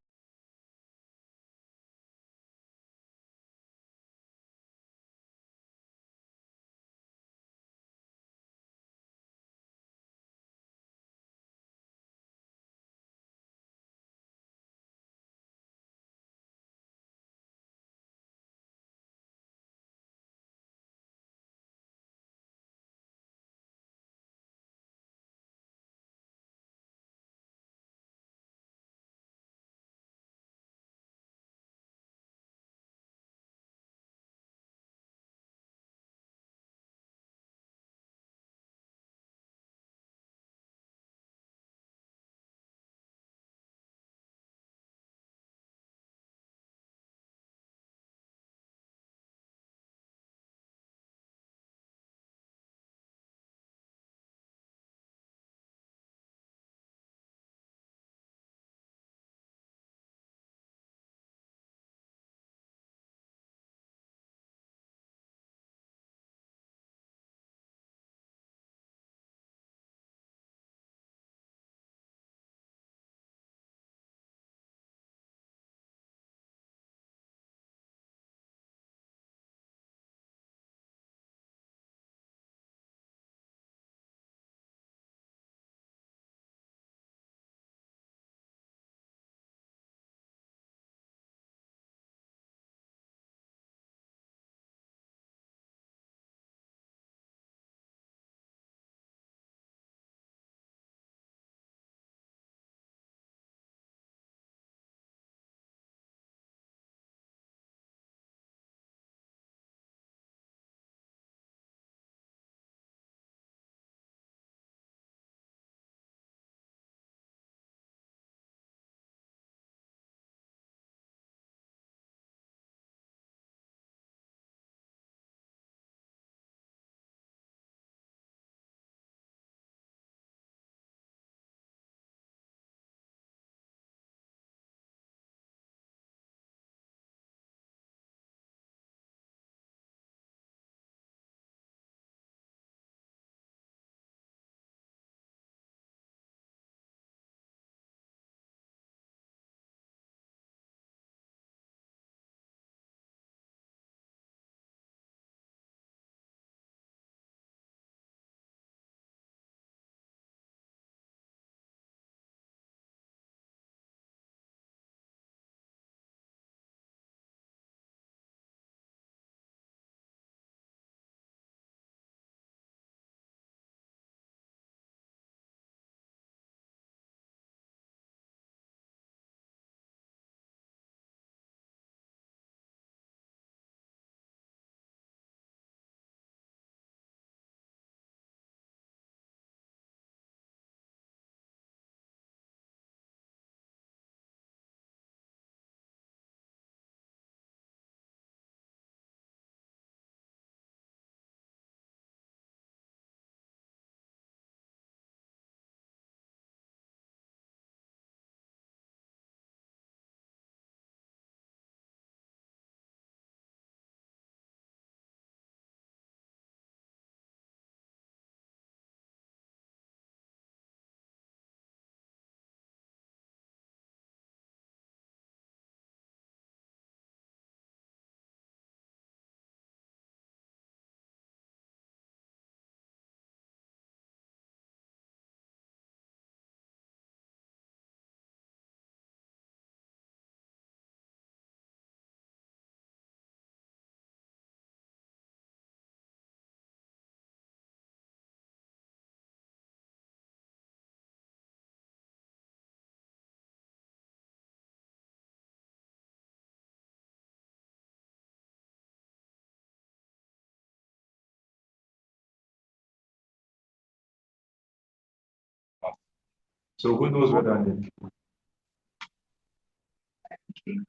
Speaker 6: So who knows where that name?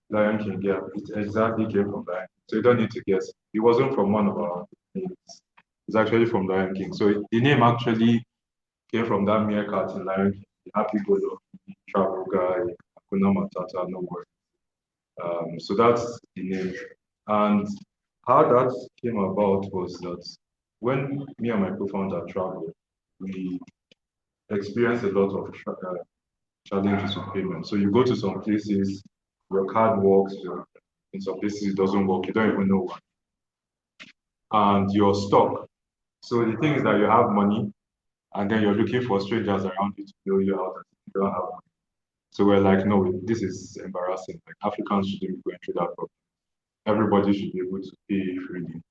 Speaker 6: Lion King, yeah, it exactly came from Lion King. So you don't need to guess. It wasn't from one of our names. It's actually from Lion King. So the name actually came from that meerkat in Lion King, the happy-go-lucky travel guy, Hakuna Matata, no worries. So that's the name. And how that came about was that when me and my co-founder traveled, we experienced a lot of challenges with payment. So you go to some places, your card works, in some places it doesn't work, you don't even know why. And you're stuck. So the thing is that you have money, and then you're looking for strangers around you to bail you out, and you don't have money. So we're like, no, this is embarrassing. Like Africans shouldn't be going through that problem. Everybody should be able to pay freely,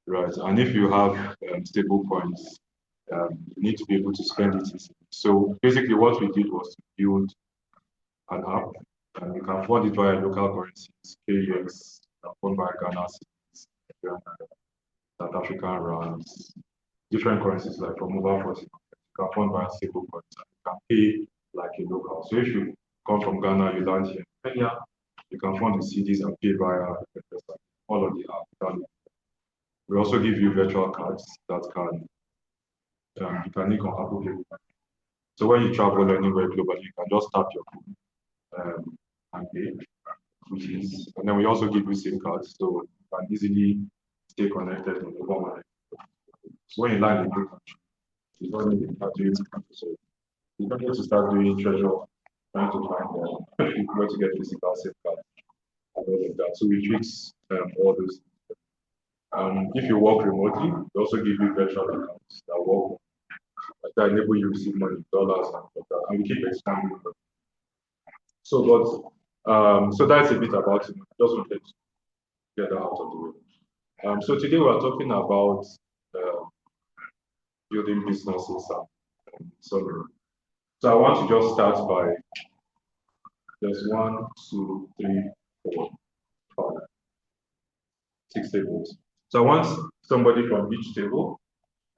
Speaker 6: right? And if you have stable coins, you need to be able to spend it easily. So basically, what we did was to build an app, and you can fund it via local currencies, KEX, fund via Ghana cedis, South African rands, different currencies like from mobile force. You can fund via stable coins, and you can pay like a local. So if you come from Ghana, you land here in Kenya, you can fund the CDs and pay via all of the app. We also give you virtual cards that can you can link on Apple Pay. So when you travel anywhere globally, you can just tap your phone and pay, which is, and then we also give you SIM cards, so you can easily stay connected on the one. So when you land in the country, you don't need to start doing, so you don't need to start doing treasure, trying to find where to get physical SIM card and all of that. So we fix all those. If you work remotely, we also give you virtual accounts that work that enable you to receive money in dollars and all that, and we keep expanding. So, so that's a bit about it. Just wanted to get that out of the way. So today we are talking about building businesses and so. So I want to just start by there's 1, 2, 3, 4, 5, 6 tables. So I want somebody from each table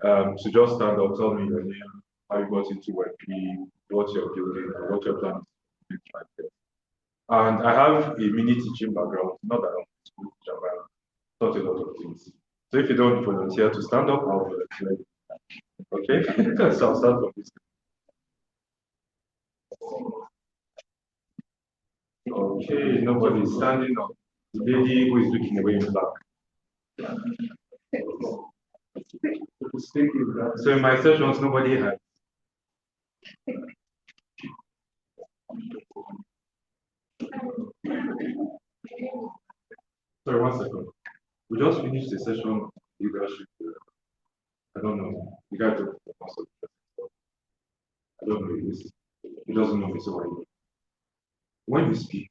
Speaker 6: to just stand up, tell me your name, how you got into Web3, what you're building, and what your plans are. And I have a mini teaching background, not that I'm a school teacher, but I've taught a lot of things. So if you don't volunteer to stand up, I'll volunteer. Okay? So I'll start from this. Okay, nobody's standing up. The lady who is looking away in black. So in my sessions, nobody had. Sorry, 1 second. We just finished the session on leadership. I don't know. You guys don't know. I don't know this. He doesn't know me, so I know. When you speak,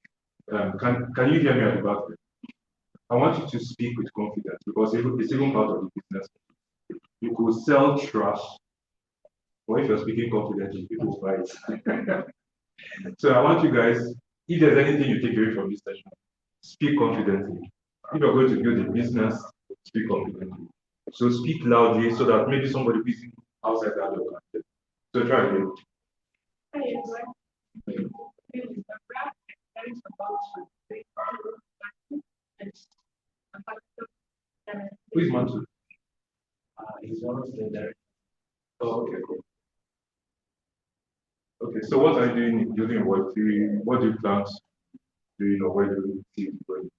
Speaker 6: can you hear me at the back? I want you to speak with confidence because it's even part of the business. You could sell trash, but if you're speaking confidently, people will buy it. So I want you guys, if there's anything you take away from this session, speak confidently. If you're going to build a business, speak confidently. So speak loudly so that maybe somebody who is outside that door can hear. So try again. Who is Mantu?
Speaker 5: He's one of the directors.
Speaker 6: Oh, okay, cool. Okay, so what are you doing in building Web3? What do you plan to do, or where do you see it going?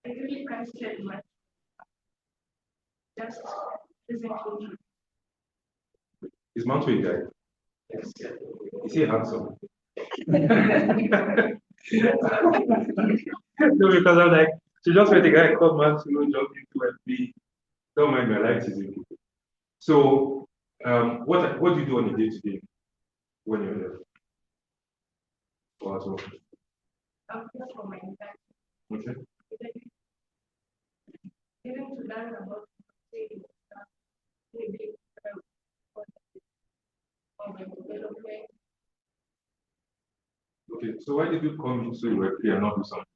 Speaker 3: I really question much. Just physically.
Speaker 6: Is Mantu a guy?
Speaker 5: Yes.
Speaker 6: Is he handsome? No, because I'm like, she just met a guy called Mantu, jump into Web3. Don't mind me, I like teasing people. So, what do you do on a day-to-day when you're there? Or at home?
Speaker 3: I'm here for my impact.
Speaker 6: Okay.
Speaker 3: Even to learn about saving stuff, maybe or my development.
Speaker 6: Okay, so why did you come into Web3 and not do something?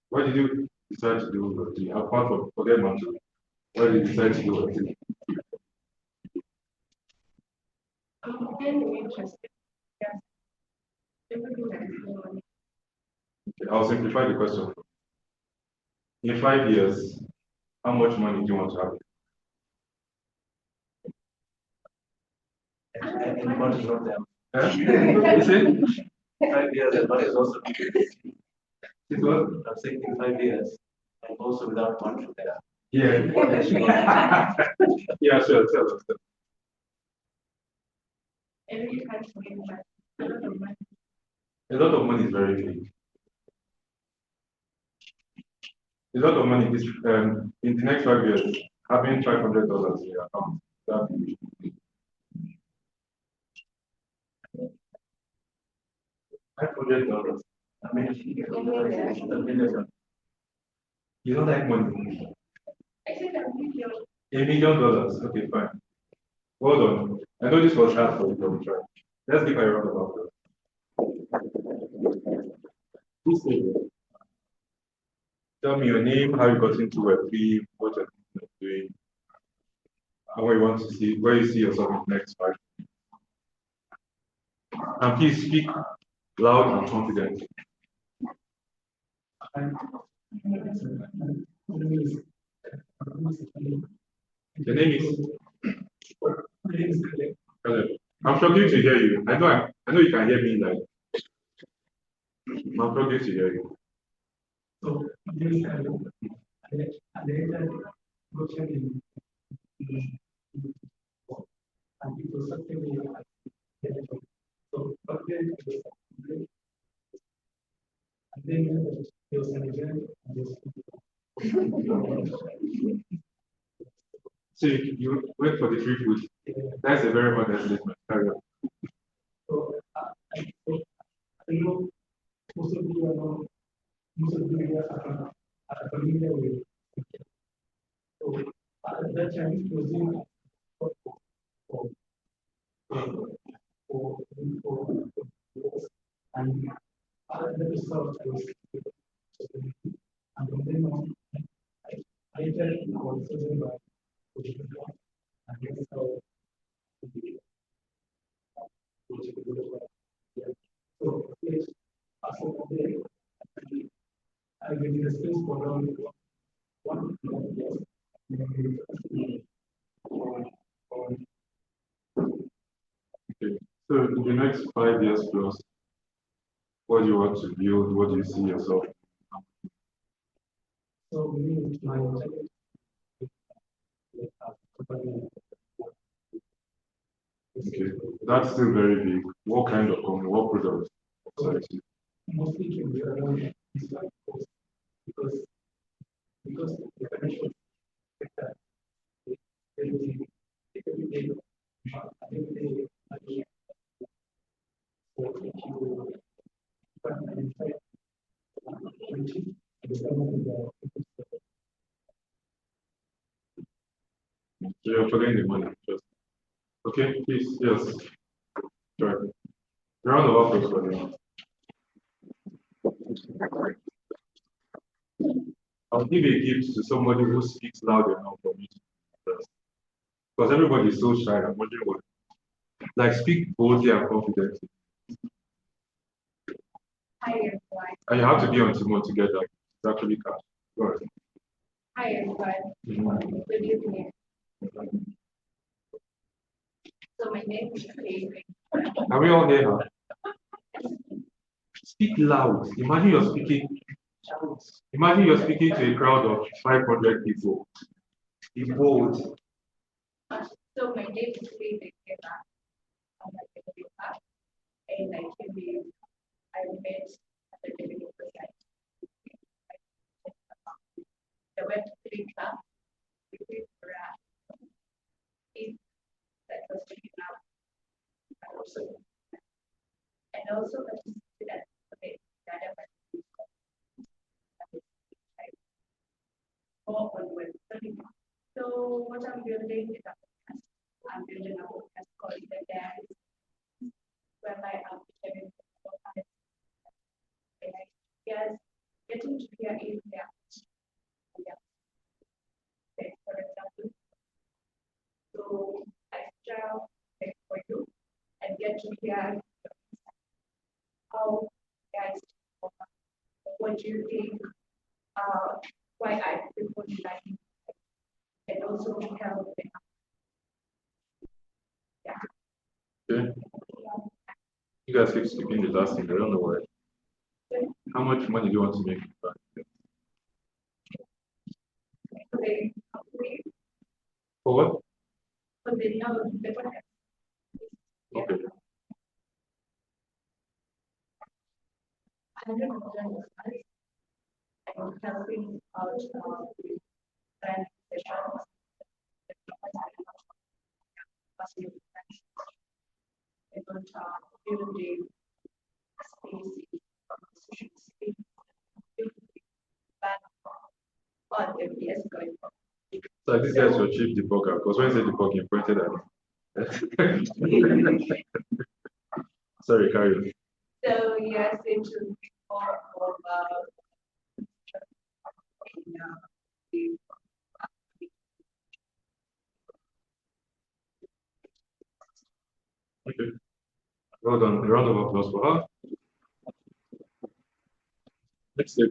Speaker 6: Why did you decide to do Web3? Apart from forget Mantu, why did you decide to do Web3?
Speaker 3: Very interesting. Yes. Everything that is going on.
Speaker 6: I'll simplify the question. In 5 years, how much money do you want to have?
Speaker 5: And money is not them.
Speaker 6: You see?
Speaker 5: 5 years and money is also.
Speaker 6: It was?
Speaker 5: I'm saying in 5 years, and also without money there.
Speaker 6: Yeah. Yeah, sure. Tell us.
Speaker 3: Every country, but a lot of money.
Speaker 6: A lot of money is very big. A lot of money is in the next 5 years, having $500 in your account. That'd be $500.
Speaker 5: I mean, a million.
Speaker 6: You don't like money.
Speaker 3: I said a million.
Speaker 6: $1 million. Okay, fine. Hold on. I know this was hard for you, but try. Let's give a round of applause. Who's saying? Tell me your name, how you got into Web3, what you're doing, and where you want to see, where you see yourself in the next 5 years. And please speak loud and confident. The name is Caleb. I'm struggling to hear you. I know you can hear me like. I'm struggling to hear you.
Speaker 5: So, this is kind of, and then Quotient in, and it was something we had. So, but then, and then there was an event, and
Speaker 6: So you went for the free food. That's a very modern statement. Carry on.
Speaker 5: so, I know most of you are most of you are familiar with. So, at that time, it was in for, for, and the result was, and then on, I tell you also by, and that's how. So, yes, as of today, I will be the space for around 1 year.
Speaker 6: Okay. So in the next 5 years plus, what do you want to build? What do you see yourself?
Speaker 5: So, me, my objective
Speaker 6: Okay. That's still very big. What kind of company? What products? Services?
Speaker 5: mostly to be around this like post because the financial sector is very every day, every day, so if you can identify which is the some of the
Speaker 6: So you're following the money. Just okay, please, yes. Try. Round of applause for them. I'll give a gift to somebody who speaks loud enough for me to understand. Because everybody is so shy. I'm wondering what. Like, speak boldly and confidently.
Speaker 3: Hi everyone.
Speaker 6: And you have to be on Timon to get that. It's actually cash. Go ahead.
Speaker 3: Hi everyone. Good evening. So my name is Faith.
Speaker 6: Are we all there? Huh? Speak loud. Imagine you're speaking to a crowd of 500 people. Be bold.
Speaker 3: So my name is Faith. I'm and I met at the beginning of the site. The Web3 club, that was taken out. And also participated at the data more on Web3. So what I'm building is a podcast. I'm building a podcast called The Dance, whereby I'm sharing ideas, getting to hear India. For example, so I shall for you and to hear how guys, what do you think, why I prefer designing, and also to help them.
Speaker 6: Okay. You guys keep skipping the last thing. I don't know why. How much money do you want to make? For what?
Speaker 3: But they know the podcast.
Speaker 6: Okay.
Speaker 3: I don't know. I'm helping out with brand sessions. I don't build the space, social space, but the PS going for.
Speaker 6: So this guy's your chief debugger, because when you say debug, you pointed at me. Sorry, carry on.
Speaker 3: So yes, it should be more about
Speaker 6: Okay. Well done. A round of applause for her. Next step.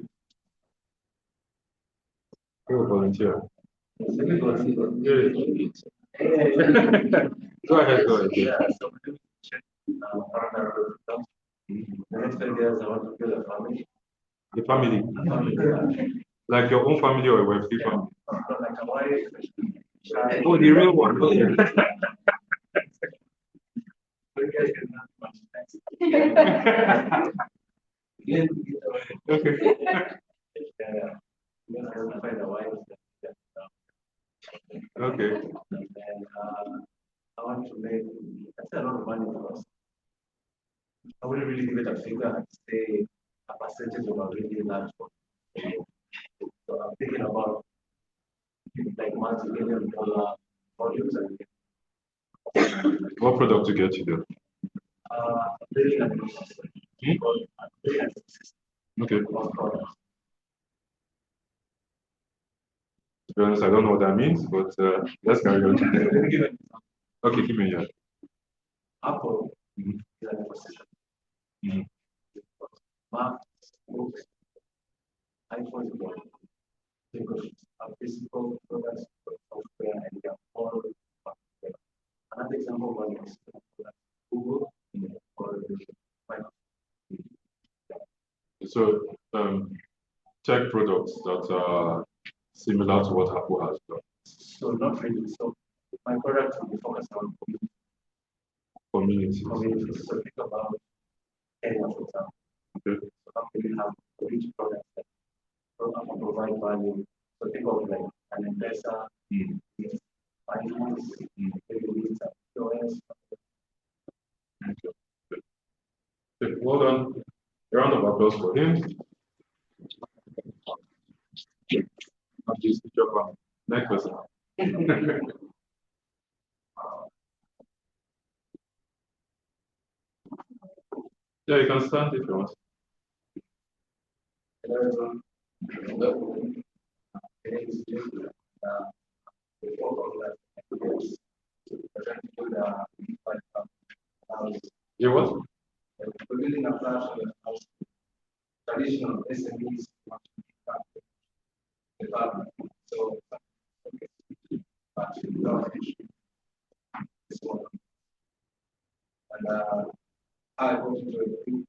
Speaker 6: Go volunteer. Yeah. Go ahead, go ahead.
Speaker 7: Yeah, so the next 10 years, I want to build a family.
Speaker 6: The family.
Speaker 7: Yeah.
Speaker 6: Like your own family or a web family?
Speaker 7: Like a wife,
Speaker 6: Oh, the real one. Okay. Okay.
Speaker 7: Yeah. Find a wife.
Speaker 6: Okay.
Speaker 7: And then I want to make that's a lot of money for us. I wouldn't really give it a figure and say a percentage of a really large one. So I'm thinking about like multi-million dollar volumes and
Speaker 6: What product to get you there?
Speaker 7: building a new system. Building a system
Speaker 6: Okay.
Speaker 7: of products.
Speaker 6: To be honest, I don't know what that means, but let's carry on. Okay, give me a
Speaker 7: Apple
Speaker 6: Mhm.
Speaker 7: is an ecosystem.
Speaker 6: Mhm.
Speaker 7: Macs, books, iPhones, because a physical products, software, and they are all together. Another example of one is Google or Microsoft.
Speaker 6: So, tech products that are similar to what Apple has done.
Speaker 7: So not really. So my product will be focused on
Speaker 6: Community.
Speaker 7: communities. So think about Kenya, for example.
Speaker 6: Okay.
Speaker 7: So how can we have rich products that provide value? So think of like an investor,
Speaker 6: Mm.
Speaker 7: finance, maybe with POS.
Speaker 6: Okay, well done. A round of applause for him. Next person. Yeah, you can stand if you want.
Speaker 7: Hello, everyone. Hello. My name is Jim. The fourth of that is trying to build a house.
Speaker 6: You what?
Speaker 7: We're building a platform of traditional SMEs department. So, this one. And I wanted to agree.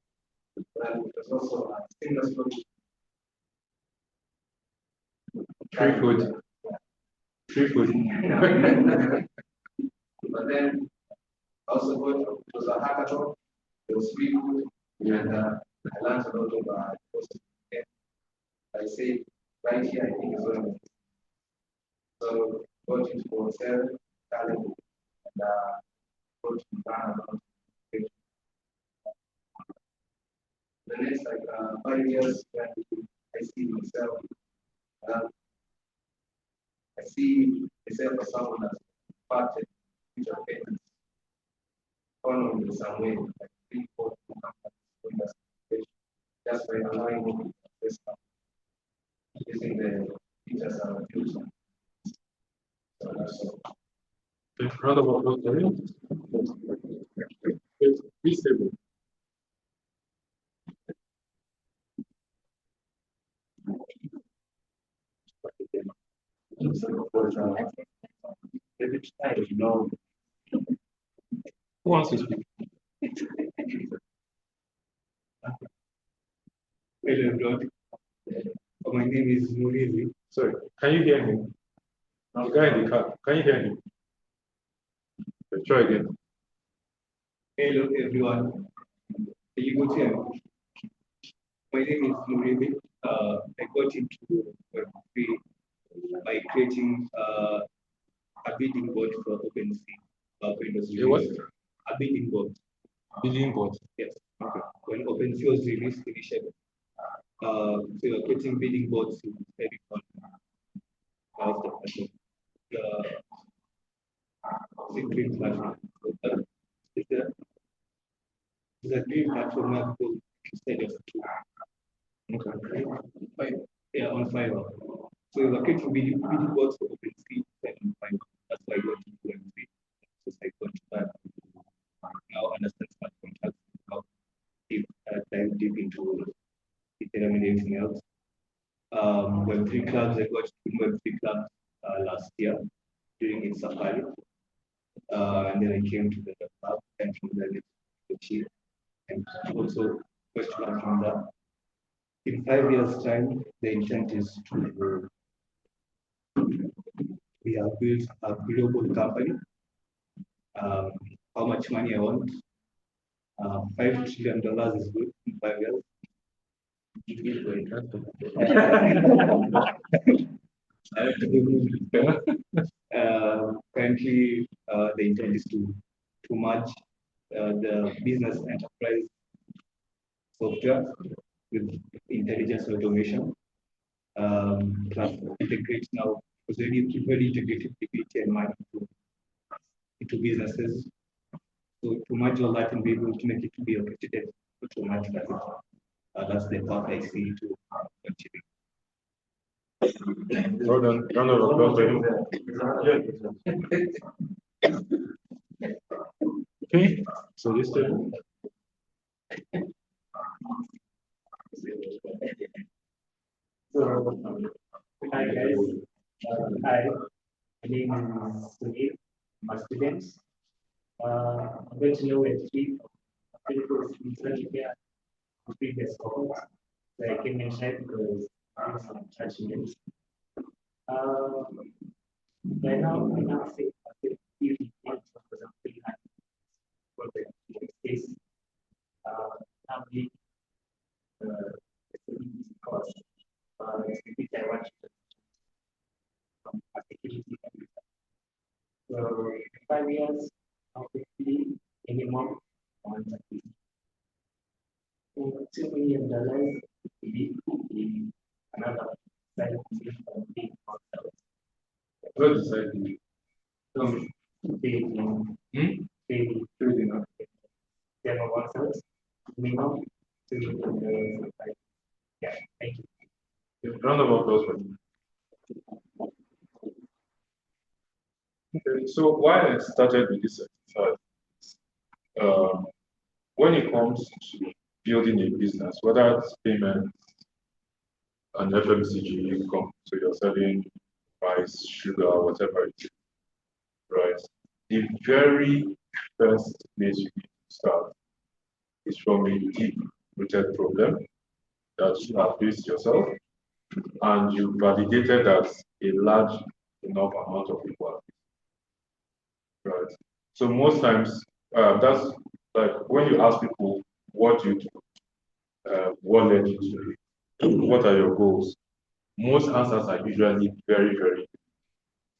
Speaker 7: Well, there's also a seamless flow.
Speaker 6: Free food. Free food.
Speaker 7: But then also it was a hackathon. It was free food, and I learned a lot of I say right here, I think is one of them. So got into hotel, talent, and got to learn about it. The next like 5 years when I see myself, I see myself as someone that's impacted future payments. Economy in some way, like people who come from this just by allowing me to this using the features and reviews. So that's all.
Speaker 6: Okay, round of applause for him. Be stable. Who wants to speak?
Speaker 8: Hello, everyone. My name is Murizi.
Speaker 6: Sorry, can you hear me? The guy in the car, can you hear me? Okay, try again.
Speaker 8: Hello, everyone. Are you good here? My name is Murizi. I got into Web3 by creating a bidding bot for OpenSea.
Speaker 6: A what?
Speaker 8: A bidding bot.
Speaker 6: Bidding bot.
Speaker 8: Yes. Okay. When OpenSea was released initially, so we were creating bidding bots to every corner of the secret platform. It's a dream platform where people instead of
Speaker 6: Okay.
Speaker 8: on Fiverr. So we were creating bidding bots for OpenSea and on Fiverr. That's why I got into Web3. So I got to that. Now understand smart contracts, how dive deep into Ethereum and everything else. Web3 clubs, I got in Web3 clubs last year during its safari. And then I came to the club and from there to Chile. And also first one from that. In 5 years' time, the intent is to we have built a global company. How much money I want? $5 trillion is good in 5 years. Currently, the intent is to merge the business enterprise software with intelligence automation. Plus integrate now, because we already integrated liquidity and money into businesses. So to merge all that and be able to make it to be orchestrated automatically. That's the path I see to achieving.
Speaker 6: Round of applause for him. Okay, so this time.
Speaker 5: So, hi guys. Hi, my name is Sunil. I'm a student. I'm going to know Web3 here on previous calls. So I came in shy because I have some attachments. Right now, I now say I feel really because I'm pretty happy for the space. Now we because which I want to articulate. So 5 years, obviously, minimum on $2 million in another side of the concept.
Speaker 6: What is that?
Speaker 5: Trading. Demo oneself, minimum $2 million. Yeah, thank you.
Speaker 6: Round of applause for him. Okay, so why I started with this exercise, when it comes to building a business, whether it's payment, an FMCG income, so you're selling rice, sugar, whatever it is, right? The very first place you need to start is from a deep-rooted problem that you have faced yourself, and you validated that a large enough amount of people have faced, right? So most times, that's like when you ask people, what do you do? What led you to it? What are your goals? Most answers are usually very, very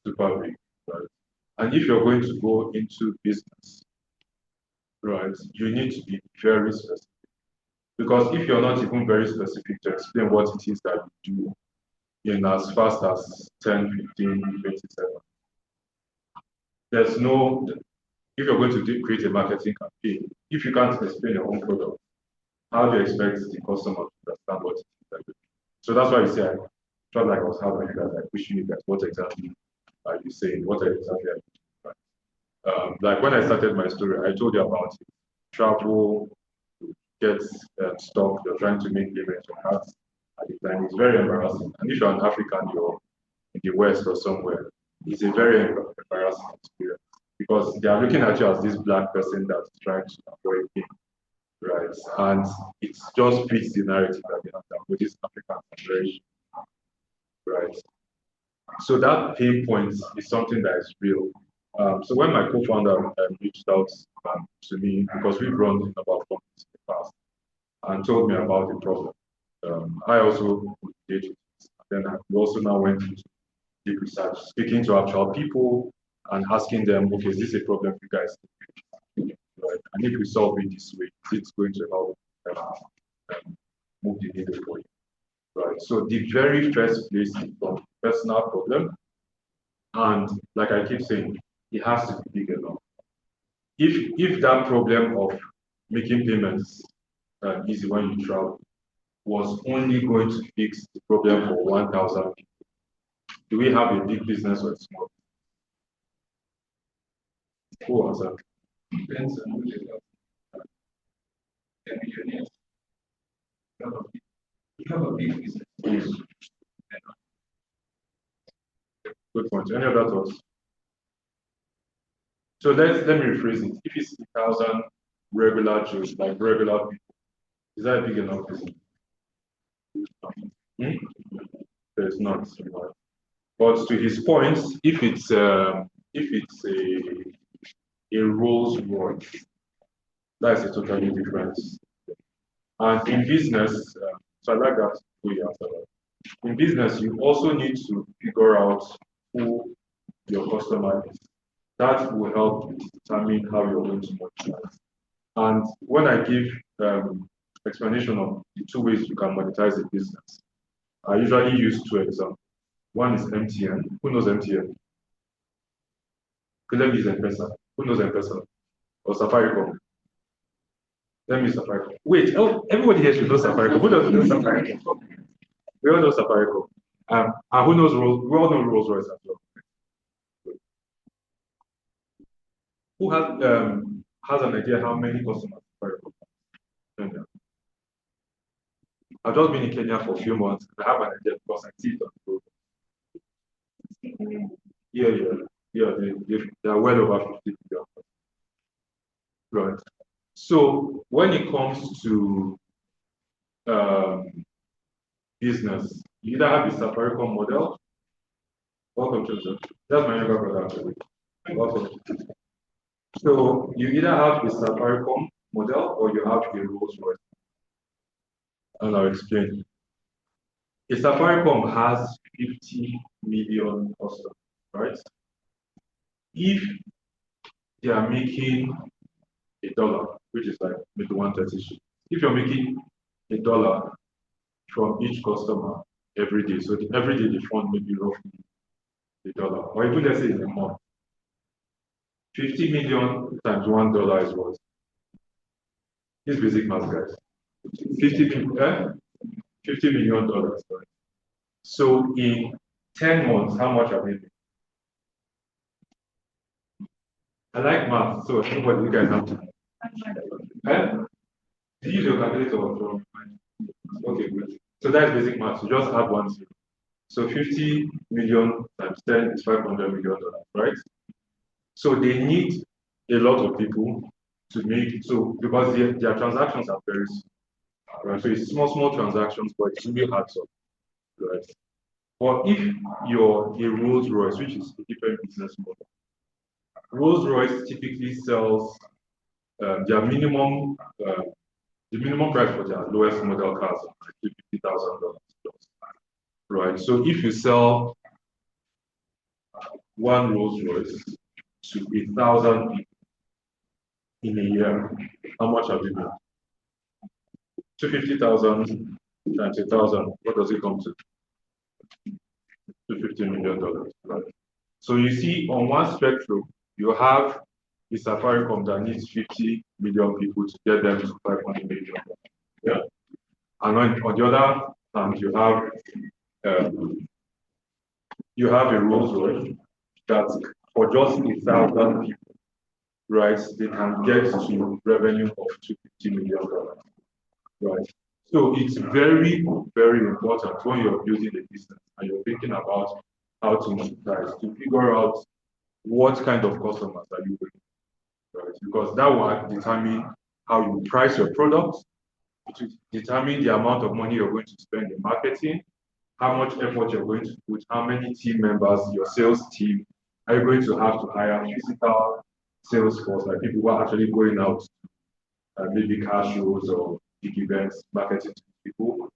Speaker 6: super big, right? And if you're going to go into business, right, you need to be very specific. Because if you're not even very specific to explain what it is that you do in as fast as 10, 15, 20 seconds, there's no, if you're going to create a marketing campaign, if you can't explain your own product, how do you expect the customer to understand what it is that you do? So that's why you say, I felt like I was having you guys, like pushing you guys, what exactly are you saying? What exactly are you doing? Like when I started my story, I told you about it. travel, get stuck, you're trying to make payments on that at the time. It's very embarrassing. And if you're an African, you're in the West or somewhere, it's a very embarrassing experience because they are looking at you as this black person that's trying to avoid pain, right? And it just fits the narrative that they have that with this African very right. So that pain point is something that is real. So when my co-founder reached out to me, because we've run about companies in the past, and told me about the problem, I also engaged with it. Then we also now went into deep research, speaking to actual people and asking them, okay, is this a problem for you guys? Right? And if we solve it this way, it's going to help move the needle for you. Right. So the very first place is from personal problem. And like I keep saying, it has to be big enough. If that problem of making payments easy when you travel was only going to fix the problem for 1,000 people, do we have a big business or a small? Who answered?
Speaker 7: Depends on who they are. The millionaires. You have a big business.
Speaker 6: Good point. Any other thoughts? So let me rephrase it. If it's 1,000 regular Jews, like regular people, is that big enough business? There's not. But to his point, if it's a Rolls Royce, that's a totally different. And in business, so I like that way you answer that. In business, you also need to figure out who your customer is. That will help determine how you're going to monetize. And when I give explanation of the two ways you can monetize a business, I usually use two examples. One is MTN. Who knows MTN? Let me use M-Pesa. Who knows M-Pesa? Or Safaricom? Let me use Safaricom. Wait, oh, everybody here should know Safaricom. Who doesn't know Safaricom? We all know Safaricom. And who knows Rolls? We all know Rolls Royce as well. Who has an idea how many customers Safaricom has? I've just been in Kenya for a few months. I have an idea because I see it on the road. Yeah. They are well over 50 million. Right. So when it comes to business, you either have the Safaricom model. Welcome, Joseph. That's my younger brother, actually. Welcome. So you either have the Safaricom model or you have the Rolls Royce. And I'll explain. A Safaricom has 50 million customers, right? If they are making $1, which is like maybe 130, if you're making $1 from each customer every day, so every day they fund maybe roughly $1, or even let's say in a month, 50 million times $1 is what? This basic math, guys. $50 million, right? So in 10 months, how much are they making? I like math, so everybody, you guys have to. Use your calculator from. Okay, good. So that's basic math. You just add 1 0. So 50 million times 10 is $500 million, right? So they need a lot of people to make it. So because their transactions are very small, right? So it's small transactions, but it's really hard to, right? But if you're a Rolls Royce, which is a different business model, Rolls Royce typically sells their minimum, the minimum price for their lowest model cars is $50,000, right? So if you sell one Rolls Royce to 1,000 people in a year, how much have you made? 250,000 times 1,000, what does it come to? $250 million, right? So you see on one spectrum, you have a Safaricom that needs 50 million people to get them to 500 million. Yeah. And on the other hand, you have a Rolls Royce that for just 1,000 people, right, they can get to revenue of $250 million, right? So it's very, very important when you're building a business and you're thinking about how to monetize, to figure out what kind of customers are you bringing, right? Because that will determine how you price your product. It will determine the amount of money you're going to spend in marketing, how much effort you're going to put, how many team members, your sales team, are you going to have to hire physical sales force, like people who are actually going out, maybe car shows or big events, marketing to people,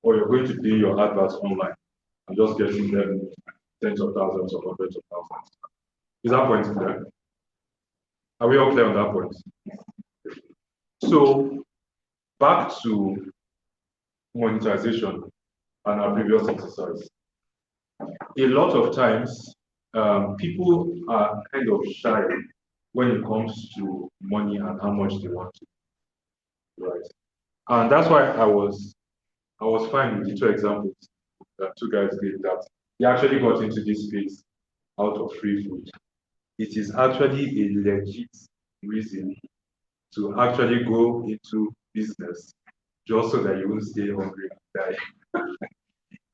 Speaker 6: or you're going to do your adverts online and just getting them tens of thousands or hundreds of thousands. Is that point clear? Are we all clear on that point? So back to monetization and our previous exercise. A lot of times, people are kind of shy when it comes to money and how much they want to, right? And that's why I was fine with the two examples that two guys gave, that they actually got into this space out of free food. It is actually a legit reason to actually go into business just so that you won't stay hungry and die.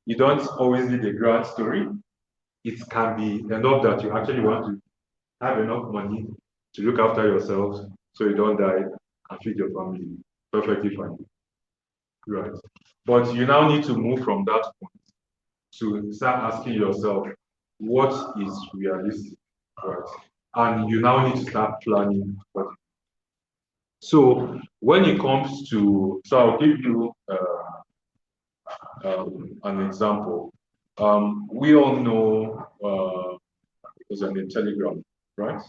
Speaker 6: You don't always need a grand story. It can be enough that you actually want to have enough money to look after yourself so you don't die and feed your family. Perfectly fine. Right. But you now need to move from that point to start asking yourself, what is realistic? Right. And you now need to start planning for it. So when it comes to, so I'll give you an example. We all know there's a Telegram, right?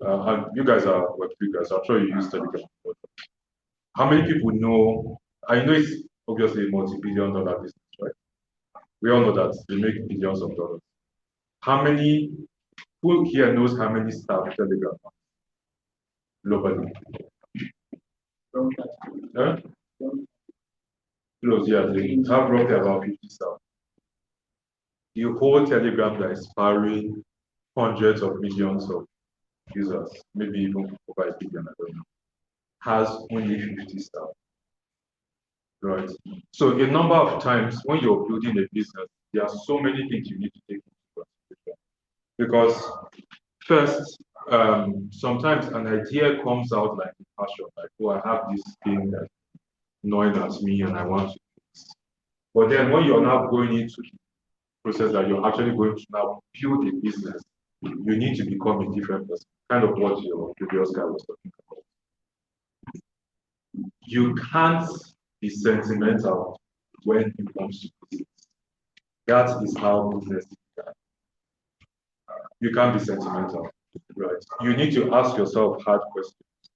Speaker 6: And you guys are Web3 guys, I'm sure you use Telegram. How many people know? I know it's obviously a multi-billion-dollar business, right? We all know that they make billions of dollars. How many? Who here knows how many staff Telegram has globally? Huh? Close, yeah, they have roughly about 50 staff. The whole Telegram that is powering hundreds of millions of users, maybe even over a billion, I don't know, has only 50 staff. Right. So a number of times when you're building a business, there are so many things you need to take into consideration. Because first, sometimes an idea comes out like a passion, like, oh, I have this thing that's gnawing at me and I want to do this. But then when you're now going into the process that you're actually going to now build a business, you need to become a different person, kind of what your previous guy was talking about. You can't be sentimental when it comes to business. That is how business is done. You can't be sentimental, right? You need to ask yourself hard questions,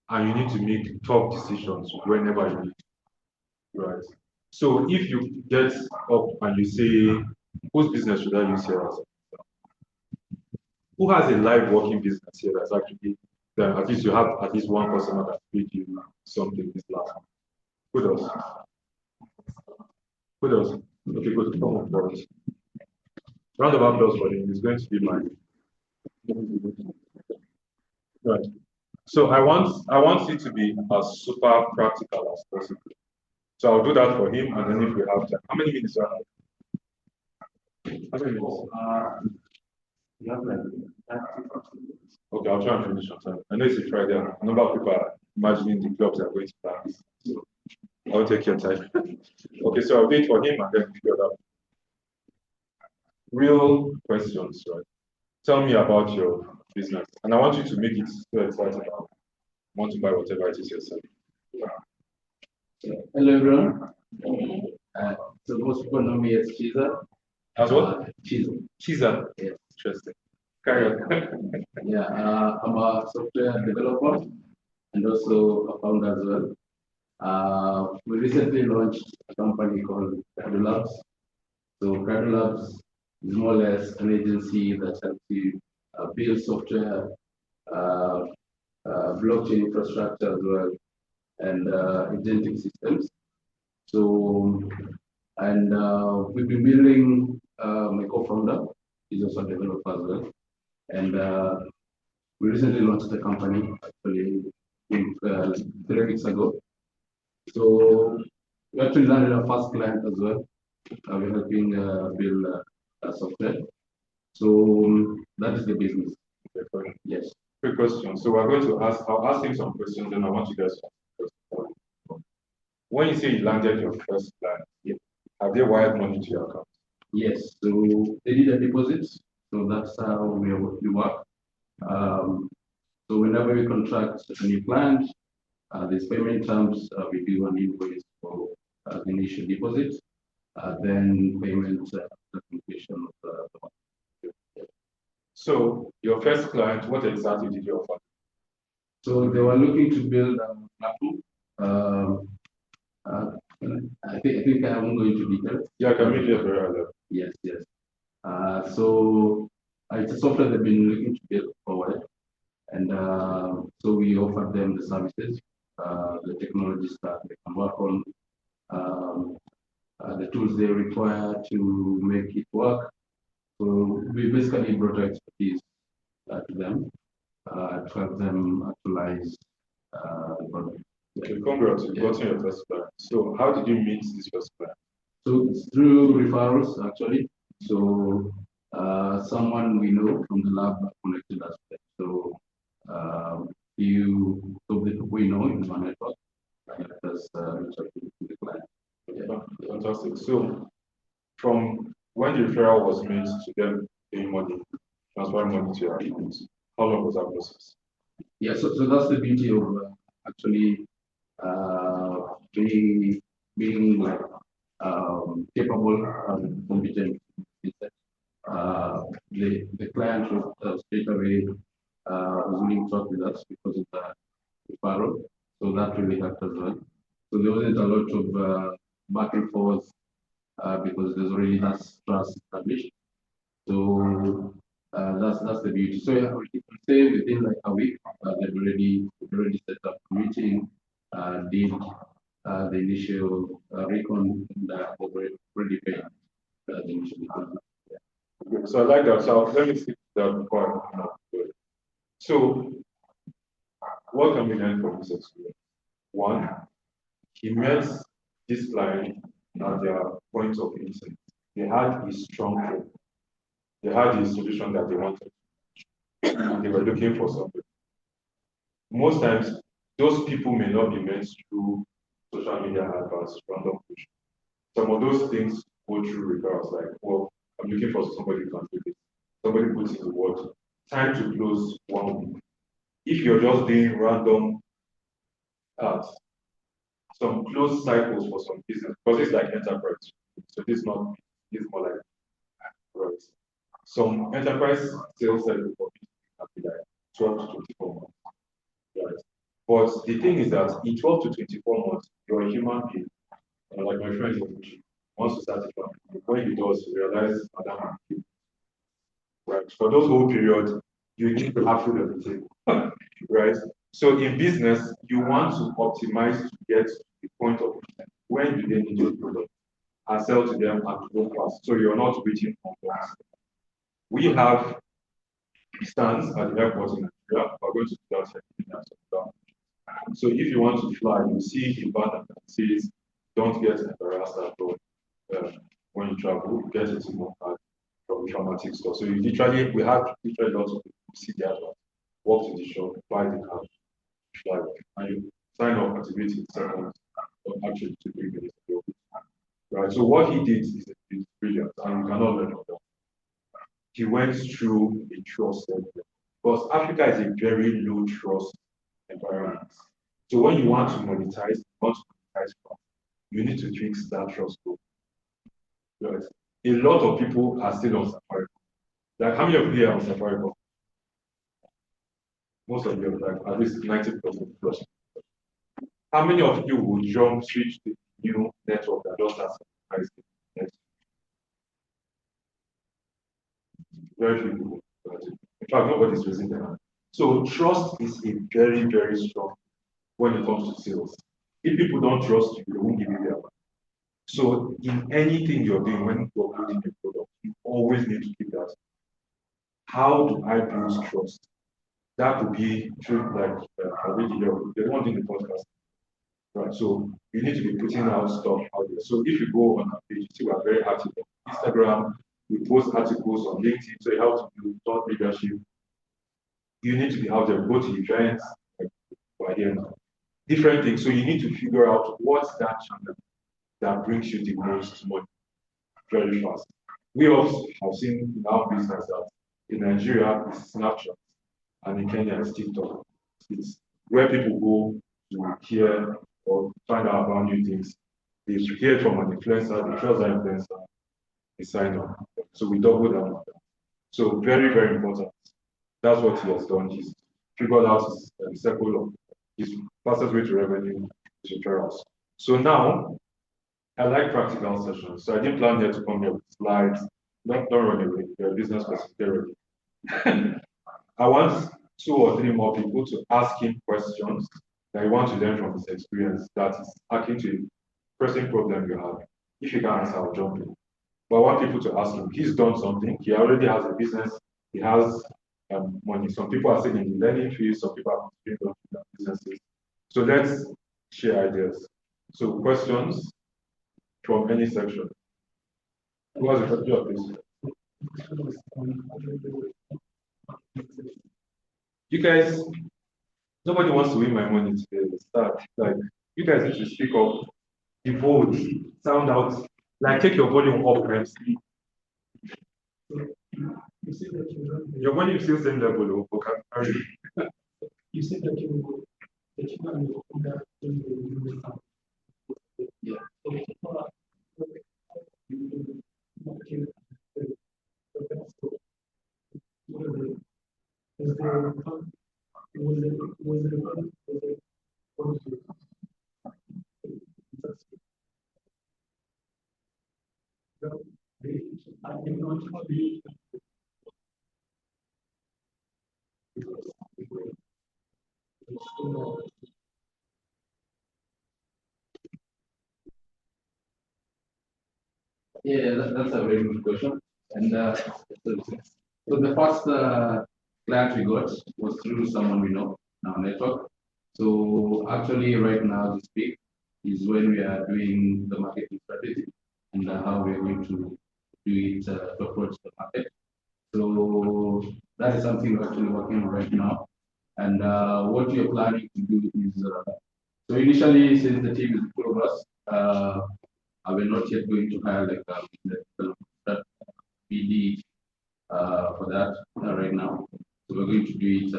Speaker 6: and you need to make tough decisions whenever you need, right? So if you get up and you say, whose business should I use here as who has a live working business here that's actually, then at least you have at least one customer that paid you something this last month? Who does? Who does? Okay, good. Come on, boys. Round of applause for him. It's going to be mine. Right. So I want it to be as super practical as possible. So I'll do that for him, and then if we have time, how many minutes do I have? How many minutes? You have like 30. Okay, I'll try and finish on time. I know it's a Friday. A number of people are imagining the clubs are going to dance. So I'll take your time. Okay, so I'll wait for him and then figure it out. Real questions, right? Tell me about your business. And I want you to make it so exciting. I want to buy whatever it is yourself.
Speaker 7: Hello, everyone. So most people know me as Chiza.
Speaker 6: As what?
Speaker 7: Chiza.
Speaker 6: Chiza.
Speaker 7: Yes.
Speaker 6: Interesting. Carry on.
Speaker 7: Yeah, I'm a software developer and also a founder as well. We recently launched a company called Credo Labs. So Credo Labs is more or less an agency that helps you build software, blockchain infrastructure as well, and agentic systems. So, and we've been building, my co-founder is also a developer as well. And We recently launched the company, actually, 3 weeks ago. So we actually landed our first client as well. We're helping build software. So that is the business.
Speaker 6: Okay,
Speaker 7: Yes.
Speaker 6: quick question. So we're going to I'll ask him some questions, and I want you guys to answer. When you say you landed your first client, have they wired money to your account?
Speaker 7: Yes. So they did a deposit. So that's how we work. So whenever we contract a new client, there's payment terms. We do an invoice for the initial deposit, then payment the completion of the month.
Speaker 6: So your first client, what exactly did you offer?
Speaker 7: So they were looking to build a platform. Uh, I think I won't go into details.
Speaker 6: Yeah, can we get very level?
Speaker 7: Yes, yes. So it's a software they've been looking to build for a while. And so we offered them the services, the technologies that they can work on, the tools they require to make it work. So we basically brought our expertise to them to help them actualize the product.
Speaker 6: Okay, congrats, you've gotten your first client. So how did you meet this first client?
Speaker 7: So it's through referrals, actually. So someone we know from the lab connected us. So few of the people we know in our network let us reach out to the client.
Speaker 6: Yeah, fantastic. So from when the referral was made to them paying money, transferring money to your account, how long was that process?
Speaker 7: Yeah, so that's the beauty of actually being like capable and competent. The client was straight away was willing to talk with us because of the referral. So that really helped as well. So there wasn't a lot of back and forth because there's already that trust established. So that's the beauty. So yeah, we can say within like a week, they've already set up a meeting, did the initial recon, and they've already paid the initial deposit.
Speaker 6: Okay, so I like that. So let me stick to that before I move on. So what can we learn from this experience? One, he met this client at their point of insight. They had a strong hope. They had a solution that they wanted. And they were looking for something. Most times, those people may not be met through social media adverts, random push. Some of those things go through referrals, like, well, I'm looking for somebody who can do this. Somebody puts in the word. Time to close 1 week. If you're just doing random ads, some closed cycles for some business, because it's like enterprise. So this is not, it's more like right. Some enterprise sales cycle for business can be like 12 to 24 months. Right. But the thing is that in 12 to 24 months, you're a human being. Like my friend wants to start a family. When he does, he realizes Madam, right? For those whole period, you need to have food on the table. Right? So in business, you want to optimize to get to the point of when do they need your product and sell to them at low cost. So you're not waiting for us. We have stands at the airport in Nigeria. We're going to do that. So if you want to fly, you see a banner that says, "Don't get embarrassed at all when you travel. Get it in from the traumatic store." So we have literally lots of people see the advert, walk to the shop, buy the car, fly, and you sign up, activate it, seconds, or actually 2 3 minutes ago. Right. So what he did is brilliant, and we cannot learn from that. He went through a trust level because Africa is a very low trust environment. So when you want to monetize, you need to fix that trust level. Right. A lot of people are still on Safari. Like how many of you are on Safari? Most of you, like at least 90% plus. How many of you would jump switch to the new network that does that? Very few people. In fact, nobody's raising their hand. So trust is a very, very strong when it comes to sales. If people don't trust you, they won't give you their money. So in anything you're doing, when you're building a product, you always need to keep that. How do I build trust? that could be through like a video. They want in the podcast. Right. So you need to be putting out stuff out there. So if you go on our page, you see we're very active on Instagram, we post articles on LinkedIn, so it helps you thought leadership. You need to be out there, go to events, like we're here now. Different things. So you need to figure out what's that channel that brings you the most money very fast. We also have seen in our business that in Nigeria it's Snapchat and in Kenya it's TikTok. It's where people go to hear or find out about new things. They hear from an influencer, they trust that influencer, they sign up. So we double down on that. So very, very important. That's what he has done. He's figured out his circle of his fastest way to revenue is referrals. So now I like practical sessions. So I didn't plan here to come here with slides. Don't run away. You're a business person. Get ready. I want 2 or 3 more people to ask him questions that you want to learn from his experience that is akin to a pressing problem you have. If you can't answer, I'll jump in. But I want people to ask him. He's done something. He already has a business. He has money. Some people are still in the learning phase. Some people are doing businesses. So let's share ideas. So questions from any section. Who has a question, please? You guys, nobody wants to win my money today. Start. Like, you guys need to speak up, be bold, sound out, like take your volume up and speak. Your volume is still same level, okay?
Speaker 5: You said that you
Speaker 7: Yeah. Yeah, that's a very good question. And so the first client we got was through someone we know in our network. So actually, right now, this week is when we are doing the marketing strategy and how we are going to do it to approach the market. So that is something we're actually working on right now. And what we are planning to do is so initially, since the team is full of us, we're not yet going to hire like that BD for that right now. So we're going to do it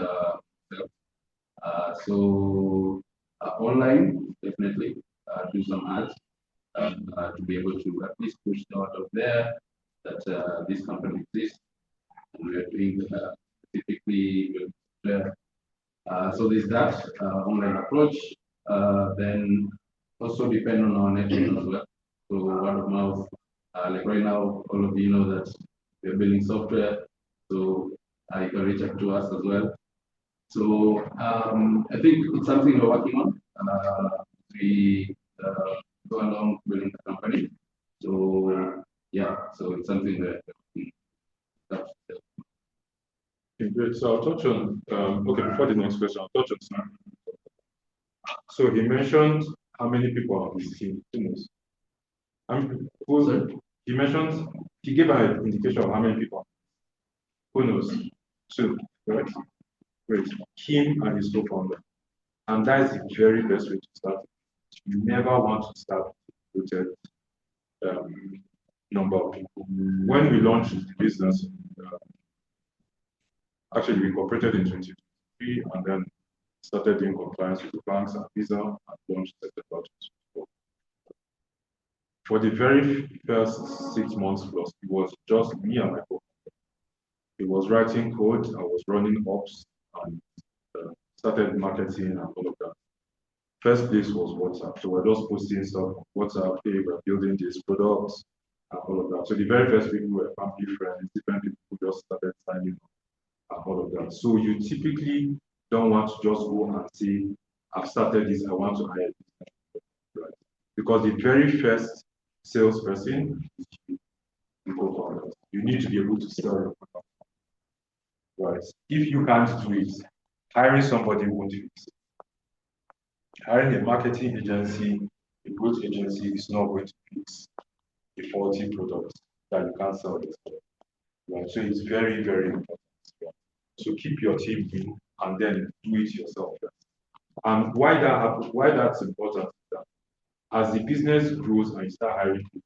Speaker 7: online, definitely do some ads to be able to at least push out of there that this company exists and we are doing specifically with so there's that online approach. Then also depend on our network as well. So word of mouth, like right now, all of you know that we're building software, so you can reach out to us as well. So I think it's something we're working on. We go along building the company. So yeah, so it's something that.
Speaker 6: Okay, great. So I'll touch on, okay, before the next question, I'll touch on some. So he mentioned how many people are on his team. Who knows? He mentioned, he gave an indication of how many people. Who knows? 2, right? Great. Him and his co-founder. And that is the very best way to start. You never want to start with a number of people. When we launched the business, actually we incorporated in 2023 and then started doing compliance with the banks and Visa and launched September 2024. For the very first 6 months plus, it was just me and my co-founder. He was writing code, I was running ops and started marketing and all of that. First place was WhatsApp. So we're just posting stuff on WhatsApp, hey, we're building these products and all of that. So the very first people were family friends, different people who just started signing up and all of that. So you typically don't want to just go and say, I've started this, I want to hire this. Right? Because the very first salesperson is the co-founder. You need to be able to sell your product. Right. If you can't do it, hiring somebody won't fix it. Hiring a marketing agency, a growth agency is not going to fix a faulty product that you can't sell yourself. Right? So it's very, very important. Right? So keep your team in and then do it yourself. And why that happens, why that's important is that as the business grows and you start hiring people,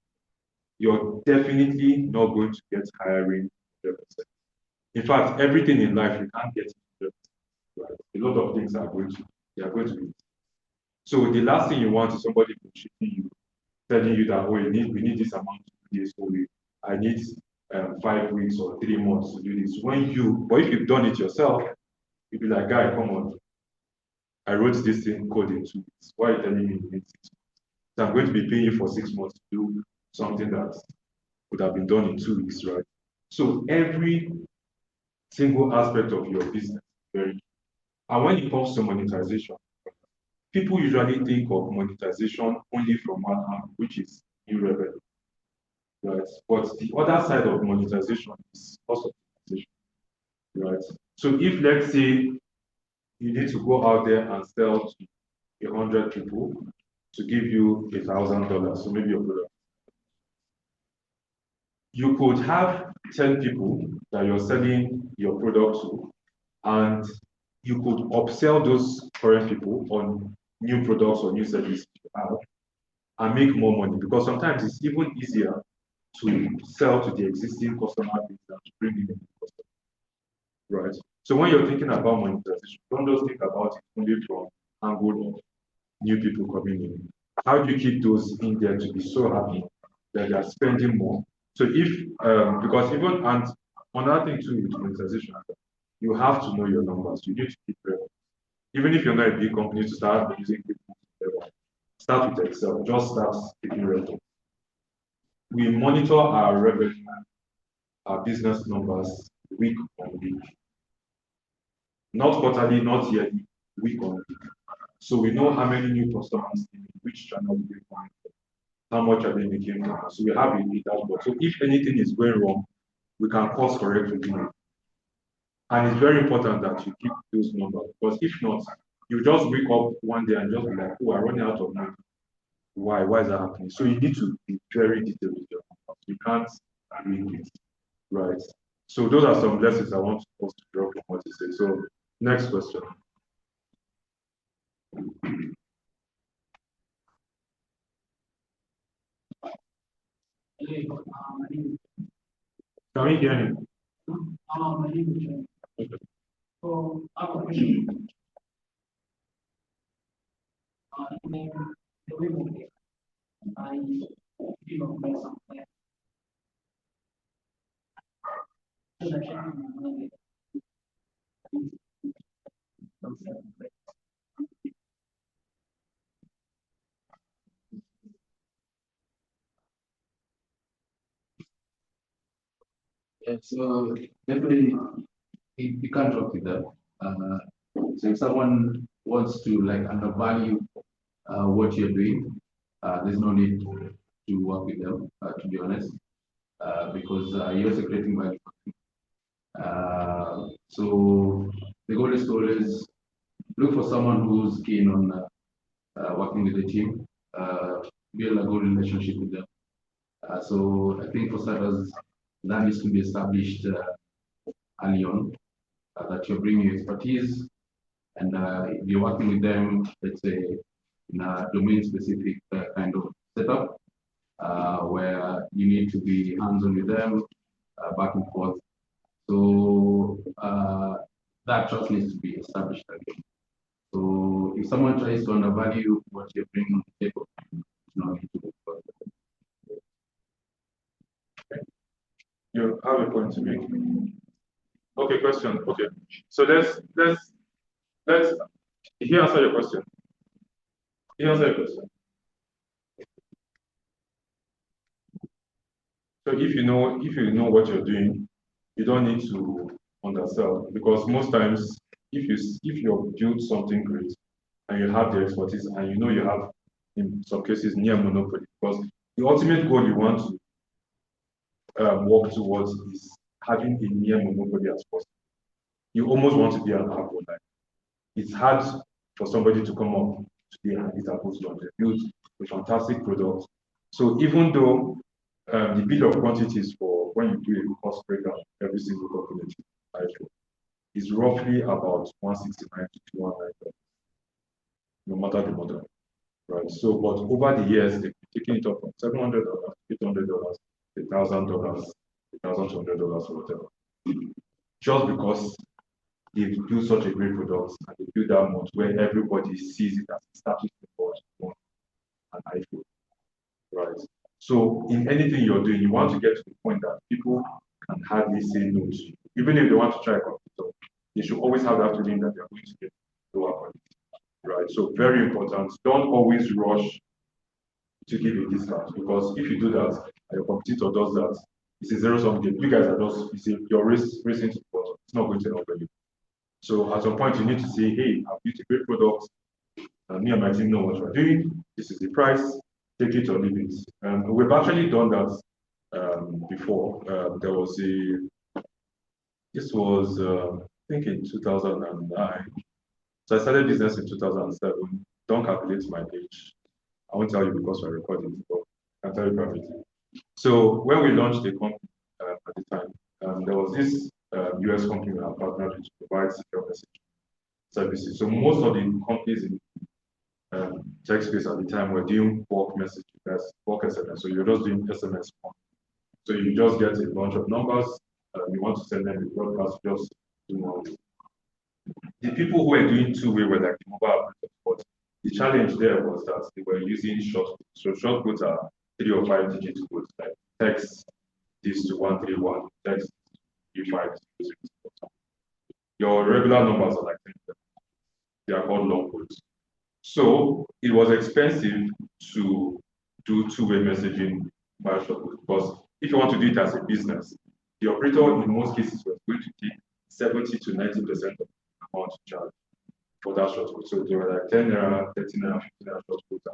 Speaker 6: you're definitely not going to get hiring 100%. In fact, everything in life you can't get 100%. Right? A lot of things are going to be. So the last thing you want is somebody bullshitting you, telling you that, oh, we need this amount to do this, or I need 5 weeks or 3 months to do this. But if you've done it yourself, you'll be like, guy, come on. I wrote this thing code in 2 weeks. Why are you telling me you need 6 months? So I'm going to be paying you for 6 months to do something that would have been done in 2 weeks, right? So every single aspect of your business is very key. And when it comes to monetization, people usually think of monetization only from one angle, which is new revenue, right? But the other side of monetization is cost optimization, right? So if, let's say, you need to go out there and sell to 100 people to give you $1,000, so maybe your product, you could have 10 people that you're selling your product to, and you could upsell those current people on new products or new services you have and make more money, because sometimes it's even easier to sell to the existing customer base than to bring in a new customer, right? So when you're thinking about monetization, don't just think about it only from angle of new people coming in. How do you keep those in there to be so happy that they are spending more? So if, because even, and another thing too with monetization, you have to know your numbers. You need to keep records. Even if you're not a big company, to start using QuickBooks, start with Excel. Just start keeping records. We monitor our revenue, our business numbers week on week. Not quarterly, not yearly, week on week. So we know how many new customers in which channel we find, how much are they making from us. So we have a dashboard. So if anything is going wrong, we can course correct within it. And it's very important that you keep those numbers, because if not, you just wake up one day and just be like, oh, I'm running out of money. Why? Why is that happening? So you need to be very detailed with your numbers. You can't wing it, right? So those are some lessons I want us to draw from what you say. So next question. Can we hear him?
Speaker 5: My name is Shaun. So I have a question. The way we I give up my something.
Speaker 7: Yeah, so definitely you can't talk with them. So if someone wants to like undervalue what you're doing, there's no need to work with them, to be honest, because you're also creating value. So the goal is to always look for someone who's keen on working with the team, build a good relationship with them. So I think for starters, that needs to be established early on, that you're bringing expertise, and if you're working with them, let's say in a domain-specific kind of setup, where you need to be hands-on with them, back and forth. So that trust needs to be established again. So if someone tries to undervalue what you're bringing on the table, no need to go further.
Speaker 6: You have a point to make. Okay, question. Okay, so let's he answer your question. He answer your question. So if you know what you're doing, you don't need to undersell, because most times if you've built something great and you have the expertise and you know you have in some cases near monopoly, because the ultimate goal you want to work towards is having a near monopoly as possible. You almost want to be an alcohol. It's hard for somebody to come up today and eat apples lunch. They built a fantastic product. So even though the bill of quantities for when you do a cost breakdown, every single calculated item is roughly about 169 to 209, no matter the model, right? So, but over the years, they've taken it up from $700, $800, $1,000, $1,200, or whatever, just because they do such a great product and they build that much where everybody sees it as a status symbol on an iPhone, right? So in anything you're doing, you want to get to the point that people can hardly say no to you. Even if they want to try a computer, they should always have that feeling that they're going to get lower quality, right? So very important. Don't always rush to give a discount, because if you do that and your competitor does that, it's a zero-sum game. You guys are just, you're racing to the bottom. It's not going to help you. So at some point, you need to say, hey, I've built a great product, and me and my team know what we're doing. This is the price, take it or leave it. We've actually done that before. There was this was, I think in 2009. So I started business in 2007. Don't calculate my age. I won't tell you because we're recording, but I can tell you privately. So when we launched the company at the time, there was this US company we had partnered with to provide secure messaging services. So most of the companies in tech space at the time were doing bulk messaging, that's bulk SMS. So you're just doing SMS. So you just get a bunch of numbers, you want to send them a broadcast, just do one. The people who were doing two-way were like the mobile operators, but the challenge there was that they were using short codes. So short codes are 3 or 5 digit codes, like text this to 131, text 35. Your regular numbers are like 10. They are called long codes. So it was expensive to do two-way messaging by short code, because if you want to do it as a business, the operator in most cases was going to take 70 to 90% of the amount to charge for that short code. So they were like 10 naira, 13 naira, 15 naira short codes.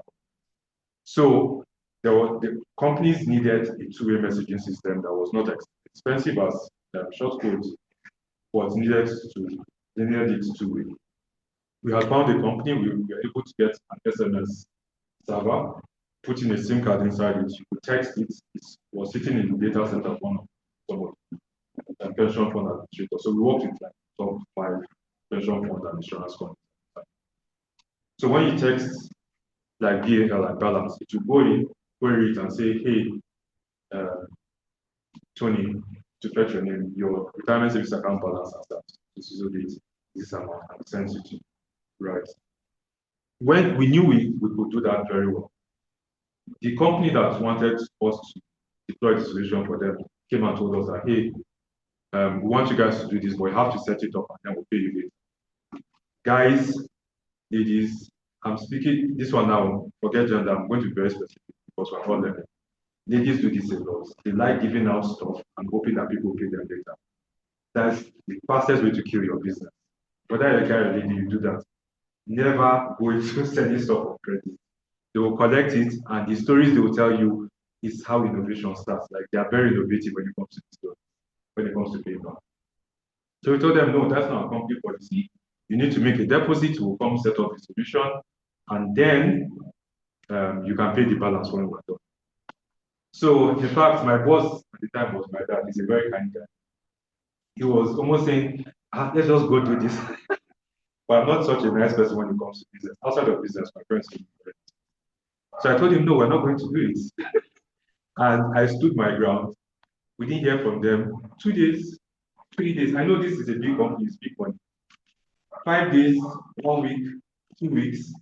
Speaker 6: So the companies needed a two-way messaging system that was not expensive as short codes, but they needed it two-way. We had found a company, we were able to get an SMS server, put in a SIM card inside it, you could text it, it was sitting in the data center of one of some of the pension fund administrators. So we worked with like top 5 pension fund and insurance companies. So when you text like BAL, like balance, it will go in, query it and say, hey, Tony, to fetch your name, your retirement savings account balance as that. This is this amount, and sends it to you. Right. When we knew we could do that very well, the company that wanted us to deploy the solution for them came and told us that, hey, we want you guys to do this, but you have to set it up and then we'll pay you later. Guys, ladies, I'm speaking this one now, forget gender, I'm going to be very specific because we're all learning. Ladies do this a lot. They like giving out stuff and hoping that people pay them later. That's the fastest way to kill your business. Whether you're a guy or a lady, you do that. Never go into selling stuff on credit. They will collect it, and the stories they will tell you is how innovation starts. Like they are very innovative when it comes to this, when it comes to paper. So we told them, no, that's not a company policy. You need to make a deposit, we'll come set up the solution, and then you can pay the balance when we're done. So in fact, my boss at the time was my dad. He's a very kind guy. He was almost saying, let's just go do this. But I'm not such a nice person when it comes to business. Outside of business, my friends are friends. So I told him, no, we're not going to do it. And I stood my ground. We didn't hear from them. 2 days, 3 days. I know this is a big company, it's big money. 5 days, 1 week, 2 weeks.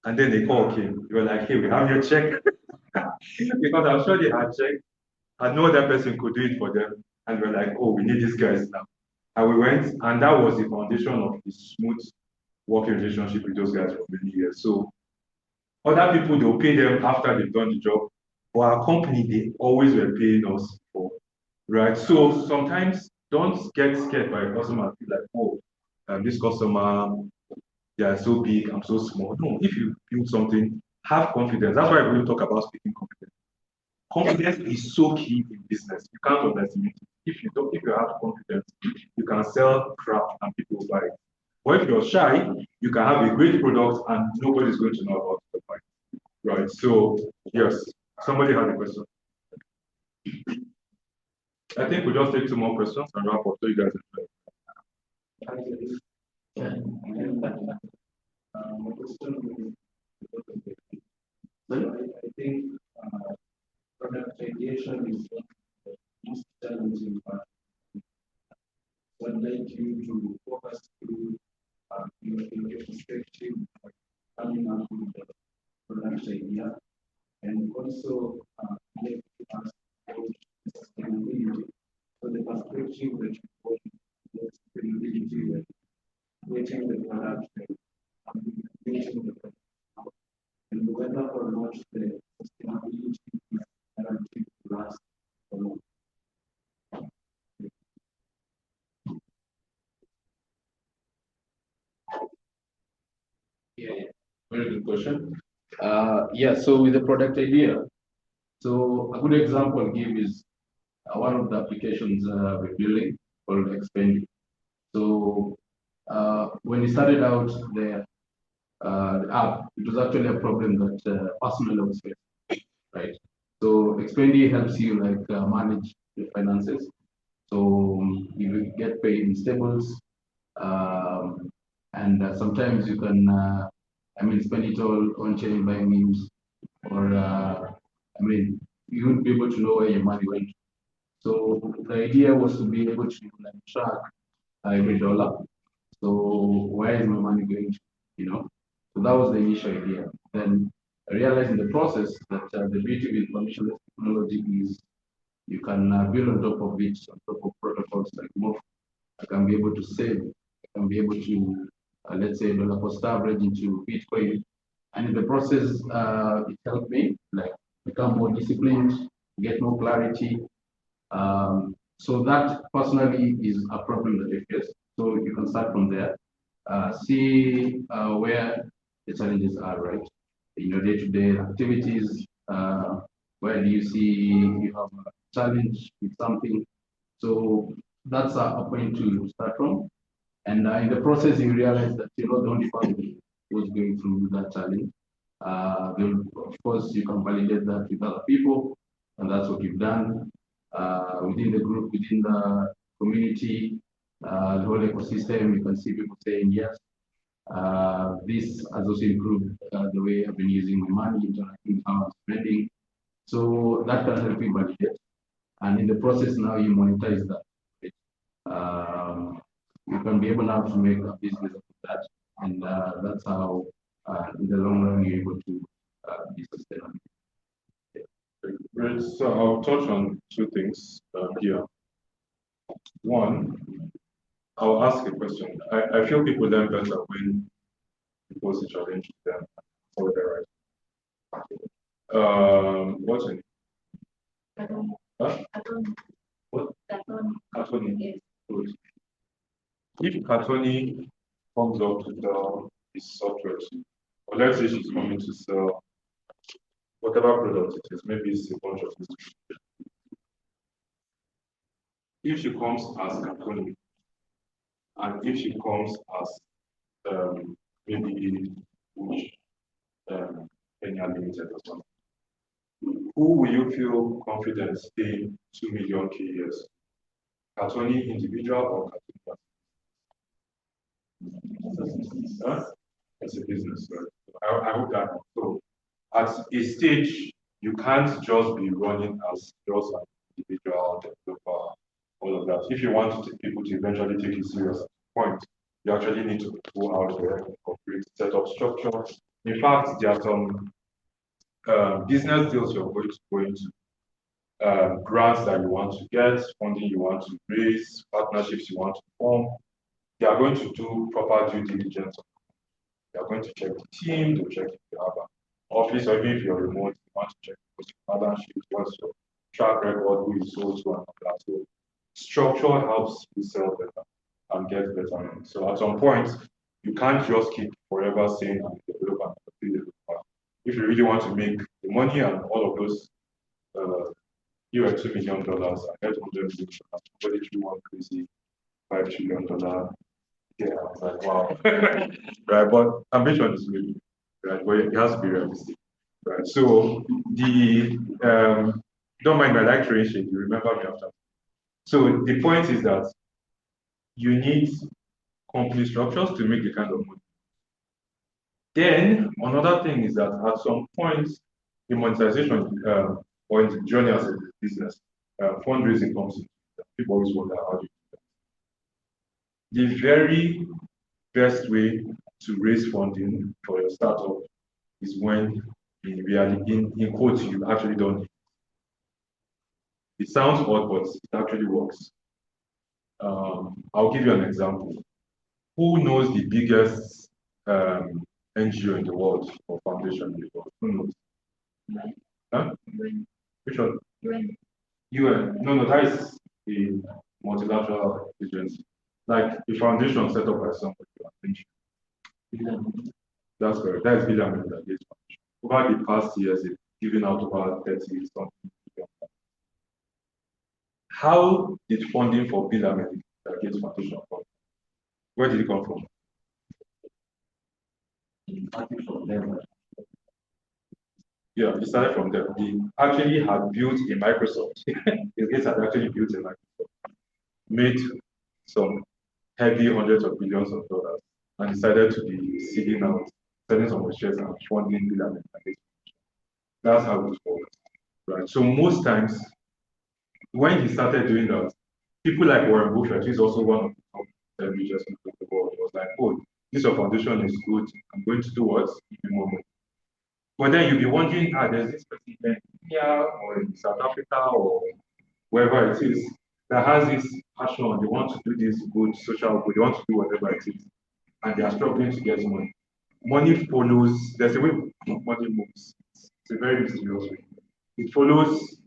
Speaker 6: And then the call came. They were like, hey, we have your check. Because I'm sure they had checked. And no other person could do it for them. And we were like, oh, we need these guys now. And we went, and that was the foundation of the smooth working relationship with those guys for many years. So other people, they'll pay them after they've done the job. For our company, they always were paying us for, right? So sometimes don't get scared by a customer and feel like, oh, this customer, they are so big, I'm so small. No, if you build something, have confidence. That's why we talk about speaking confidence. Confidence is so key in business. You can't underestimate it. If you have confidence, you can sell crap and people buy it. But if you're shy, you can have a great product and nobody's going to know about the point. Right. So yes, somebody had a question. I think we just take 2 more questions and wrap up so you guys enjoy.
Speaker 7: My question is, I think product ideation is one of the most challenging part. So I'd like you to walk us through your perspective of coming up with the product idea, and also like to ask about sustainability. So the perspective that you hold on sustainability when creating the product and creating the product, and whether or not the sustainability is guaranteed to last for long.
Speaker 9: Yeah, very good question. Yeah, so with the product idea, so a good example I'll give is one of the applications we're building called Expand. So when we started out the app, it was actually a problem that personally I was facing, right? So Expendi helps you like manage your finances. So you get paid in stables, and sometimes you can, spend it all on chain by means, or you wouldn't be able to know where your money went. So the idea was to be able to like track every dollar. So where is my money going to? You know, so that was the initial idea. Then I realized in the process that the beauty with information technology is you can build on top of it, on top of protocols like more. I can be able to save. I can be able to, let's say, dollar cost average into Bitcoin. And in the process, it helped me like become more disciplined, get more clarity. So that personally is a problem that I face. So you can start from there, see where the challenges are, right? In your day-to-day activities, where do you see you have a challenge with something? So that's a point to start from. And in the process, you realize that you're not the only person who's going through that challenge. Of course, you can validate that with other people, and that's what you've done within the group, within the community, the whole ecosystem. You can see people saying yes. This has also improved the way I've been using my money, interacting with how I'm spending. So that can help you validate. And in the process now, you monetize that. You can be able now to make a business of that. And that's how, in the long run, you're able to be sustainable.
Speaker 6: Great. So I'll touch on 2 things here. One, I'll ask a question. I feel people learn better when you pose a challenge to them or they're right. What's it? Huh? What? Katoni. Good. If Katoni comes up to sell his software, or let's say she's coming to sell whatever product it is, maybe it's a bunch of things. If she comes as Katoni, and if she comes as maybe Kenya Limited or something, who will you feel confident staying 2 million K years? Katoni individual or Katoni? Huh? As a business, right? I hope that. So at a stage, you can't just be running as just an individual developer, all of that. If you want people to eventually take you serious at the point, you actually need to go out there, incorporate, set up structure. In fact, there are some business deals you're going to go into, grants that you want to get, funding you want to raise, partnerships you want to form. They are going to do proper due diligence. They are going to check the team, they'll check if you have an office, or even if you're remote, you want to check what's your balance sheet, what's your track record, who you sold to, and all that. So structure helps you sell better and get better. So at some point, you can't just keep forever saying I'm a developer, if you really want to make the money and all of those, you are $2 million, I get $100 million, somebody threw one crazy $5 trillion, yeah, was like, wow. Right, but ambition is really, right, but it has to be realistic. Right. So don't mind my lecturing shit, you remember me after. So the point is that you need company structures to make the kind of money. Then another thing is that at some point, the monetization or in the journey as a business, fundraising comes in. People always wonder how do you do that. The very best way to raise funding for your startup is when in reality, in quotes, you actually don't need it. It sounds odd, but it actually works. I'll give you an example. Who knows the biggest NGO in the world or foundation in the world? Who knows? Huh? Which one? UN. No, that is the multilateral agency. Like the foundation set up by somebody. That's correct. That is Bill and Melinda Gates Foundation. Over the past years, they've given out over 30 something. How did funding for Bill and Melinda Gates Foundation come? Where did it come from? Yeah, it started from them. They actually had built a Microsoft. Bill Gates had actually built a Microsoft, made some heavy hundreds of billions of dollars, and decided to be seeding out, selling some of the shares and funding Bill and Melinda Gates. That's how it works, right? So most times, when he started doing that, people like Warren Buffett, who's also one of the top 10 richest people in the world, was like, "Oh, this your foundation is good. I'm going to do what? Give you more money." But then you'll be wondering, there's this person in India or in South Africa or wherever it is that has this passion. They want to do this good social good. They want to do whatever it is, and they are struggling to get money. Money follows. There's a way money moves. It's a very mysterious way. It follows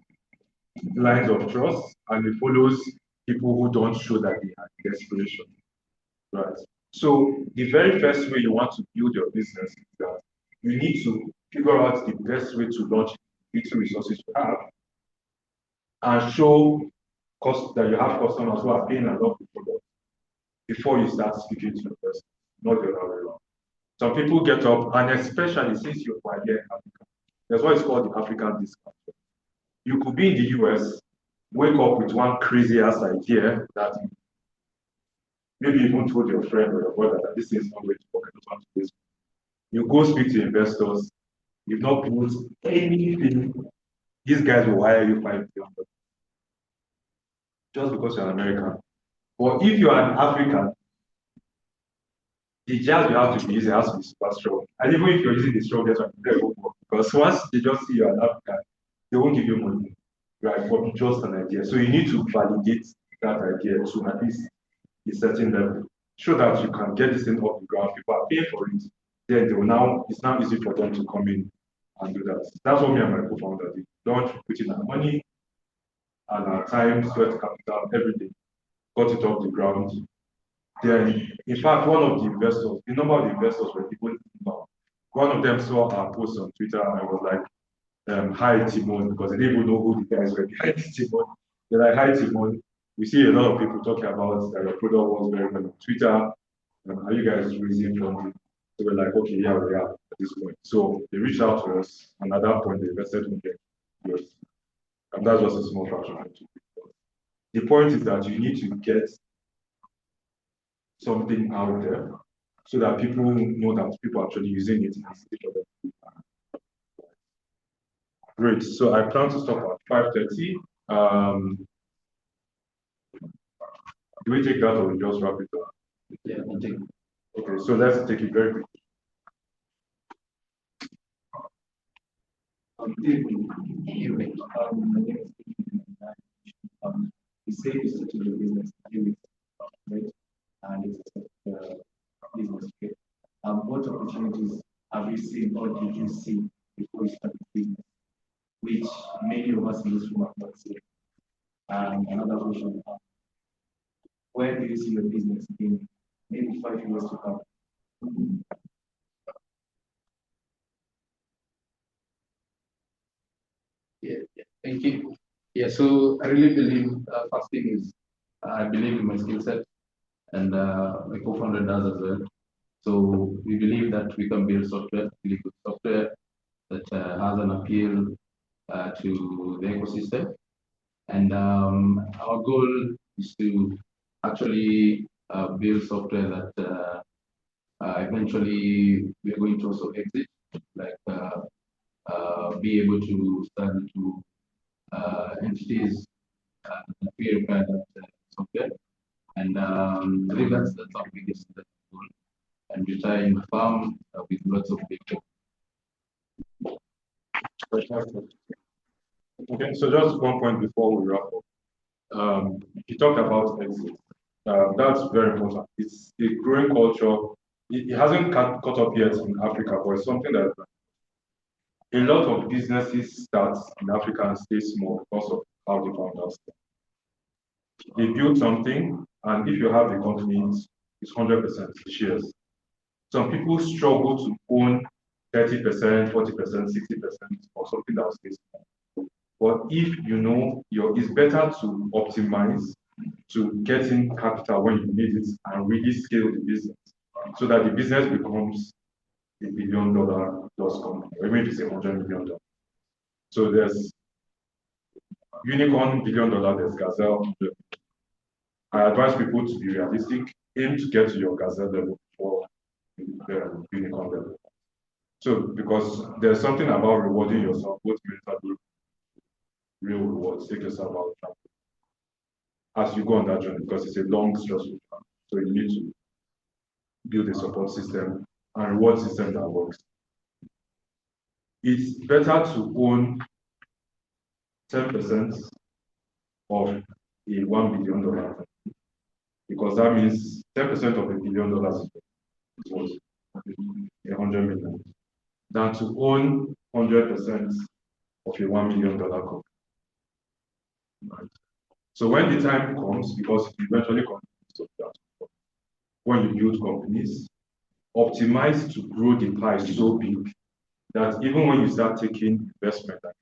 Speaker 6: lines of trust, and it follows people who don't show that they have desperation. Right. So the very first way you want to build your business is that you need to figure out the best way to launch little resources you have and show cost that you have customers who are paying a lot for the product before you start speaking to the person, not the other way around. Some people get up, and especially since you're here in Africa, that's why it's called the African discount. You could be in the US, wake up with one crazy ass idea that maybe you even told your friend or your brother that this is not going to work. I don't want to do this. You go speak to investors, you've not built anything, these guys will hire you $5 million just because you're an American. But if you're an African, the jazz you have to be using has to be super strong. And even if you're using the strongest one, they won't work. Because once they just see you're an African, they won't give you money, right, for just an idea. So you need to validate that idea to at least a certain level. Show that you can get this thing off the ground, people are paying for it, then they will now, it's now easy for them to come in and do that. That's what me and my co-founder did. Don't put in our money and our time, sweat, capital, everything. Got it off the ground. Then, in fact, one of the investors, the number of the investors were people inbound. One of them saw our post on Twitter and was like, "Hi Timon," because they didn't even know who the guys were behind Timon. They're like, "Hi Timon, we see a lot of people talking about that your product was very well on Twitter. Are you guys raising funding?" So we're like, "Okay, yeah, we are at this point." So they reached out to us, and at that point, they invested $100. And that's just a small fraction of it. The point is that you need to get something out there so that people know that people are actually using it. Great. So I plan to stop at 5:30. Do we take that or we just wrap it up?
Speaker 9: Yeah, I think.
Speaker 6: Okay, so let's take it very quick.
Speaker 8: You say you started your business, right? And it's business. Okay. What opportunities have you seen or did you see before you started business, which many of us in this room have not seen? And another question: where do you see your business in maybe 5 years to come?
Speaker 9: Yeah, thank you. Yeah, so I really believe first thing is I believe in my skill set. and my co-founder does as well. So we believe that we can build software, really good software that has an appeal to the ecosystem. And our goal is to actually build software that eventually we're going to also exit, like be able to start to entities that we require that software. And I think that's our biggest goal. And retire in the farm with lots of people.
Speaker 6: Okay, so just one point before we wrap up. You talked about exit. That's very important. It's a growing culture. It hasn't caught up yet in Africa, but it's something that a lot of businesses start in Africa and stay small because of how the founders. They build something, and if you have the company, it's 100% shares. Some people struggle to own 30%, 40%, 60% of something that stays small. But if you know it's better to optimize to getting capital when you need it and really scale the business so that the business becomes $1 billion plus company, or maybe it's $100 million. So there's unicorn $1 billion, there's gazelle. I advise people to be realistic, aim to get to your gazelle level before the unicorn level. So because there's something about rewarding yourself, both mentally, real rewards, take yourself out of trouble as you go on that journey, because it's a long, stressful journey. So you need to build a support system and reward system that works. It's better to own 10% of a $1 billion, because that means 10% of $1 billion is what? $100 million, than to own 100% of a $1 million company. Right. So when the time comes, because eventually to that, when you build companies, optimize to grow the pie so big that even when you start taking investment and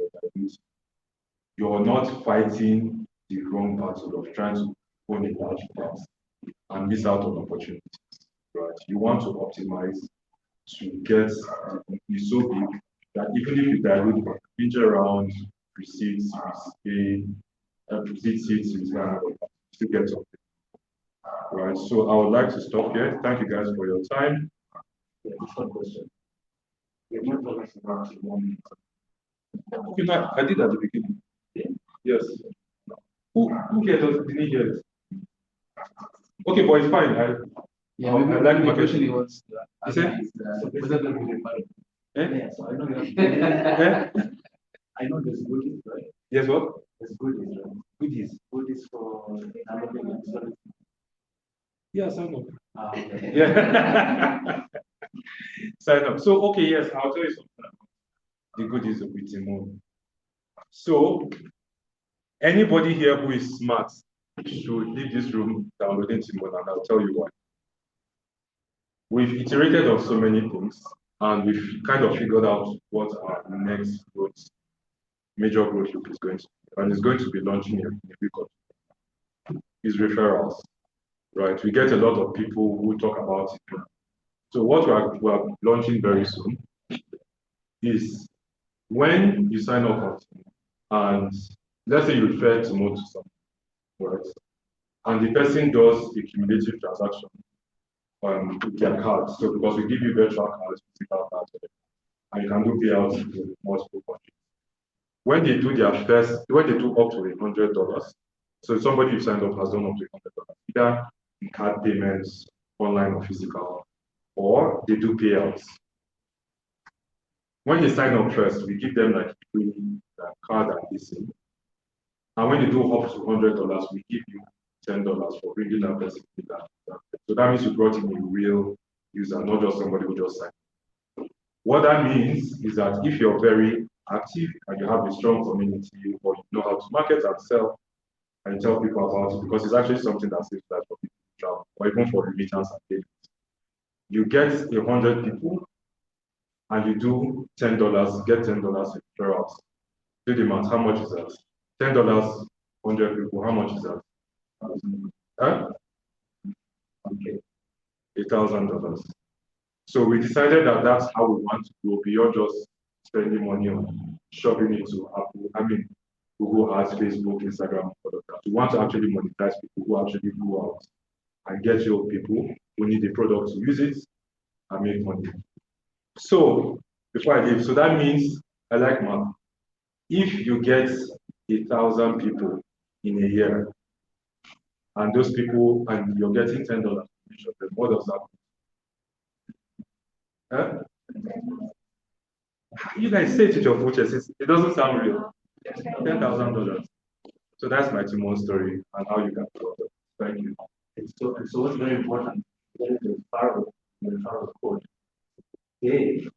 Speaker 6: you're not fighting the wrong battle of trying to own a large part and miss out on opportunities. Right? You want to optimize to get the company so big that even if you dilute inch around receipts, receipt seats, you still get something. Right. So I would like to stop here. Thank you guys for your time.
Speaker 7: Yeah, one question. You're not talking about one.
Speaker 6: Okay, I did at the beginning. Yes. Who here didn't hear it? Okay, but it's fine.
Speaker 9: Yeah, maybe
Speaker 6: I like
Speaker 9: the
Speaker 6: marketing.
Speaker 9: question he wants to ask
Speaker 6: Is it?
Speaker 9: is whether there will be a part of
Speaker 6: Eh?
Speaker 7: Yeah, so I know that.
Speaker 6: Eh?
Speaker 7: I know there's goodies, right?
Speaker 6: Yes, what?
Speaker 7: There's goodies, right?
Speaker 6: Goodies.
Speaker 7: Goodies for
Speaker 6: Yeah, sign up.
Speaker 7: okay.
Speaker 6: Yeah. Sign up. So, okay, yes, I'll tell you something. The goodies of Timon. So, anybody here who is smart should leave this room downloading Timon, and I'll tell you why. We've iterated on so many things, and we've kind of figured out what our next major growth loop is going to be, and it's going to be launching in a week or two. Is referrals, right? We get a lot of people who talk about it. So what we're launching very soon is when you sign up and let's say you refer to someone, right? And the person does a cumulative transaction with their card. So because we give you virtual cards, physical cards, and you can do payouts in multiple countries. When they do up to $100, so somebody you signed up has done up to $100, either in card payments, online or physical, or they do payouts. When they sign up first, we give them like free card and leasing. And when they do up to $100, we give you $10 for bringing that person to that. So that means you brought in a real user, not just somebody who just signed. What that means is that if you're very active and you have a strong community, or you know how to market and sell and tell people about it, because it's actually something that saves lives for people to travel, or even for remittance and payments. You get 100 people and you do $10, get $10 in referrals. Do the math, how much is that? $10, 100 people, how much is that? Huh?
Speaker 9: Okay.
Speaker 6: $1,000. So we decided that that's how we want to go beyond just spending money on shoving into Apple, Google Ads, Facebook, Instagram, all of that. We want to actually monetize people who actually go out and get your people who need the product to use it and make money. So before I leave, so that means I like math. If you get 1,000 people in a year, and those people, and you're getting $10 from each of them, what does that mean? Huh? You guys say it with your full chest. It doesn't sound real. $10,000. So that's my Timon story and how you can do it. Thank you.
Speaker 9: So what's very important, the Pharaoh code. A, the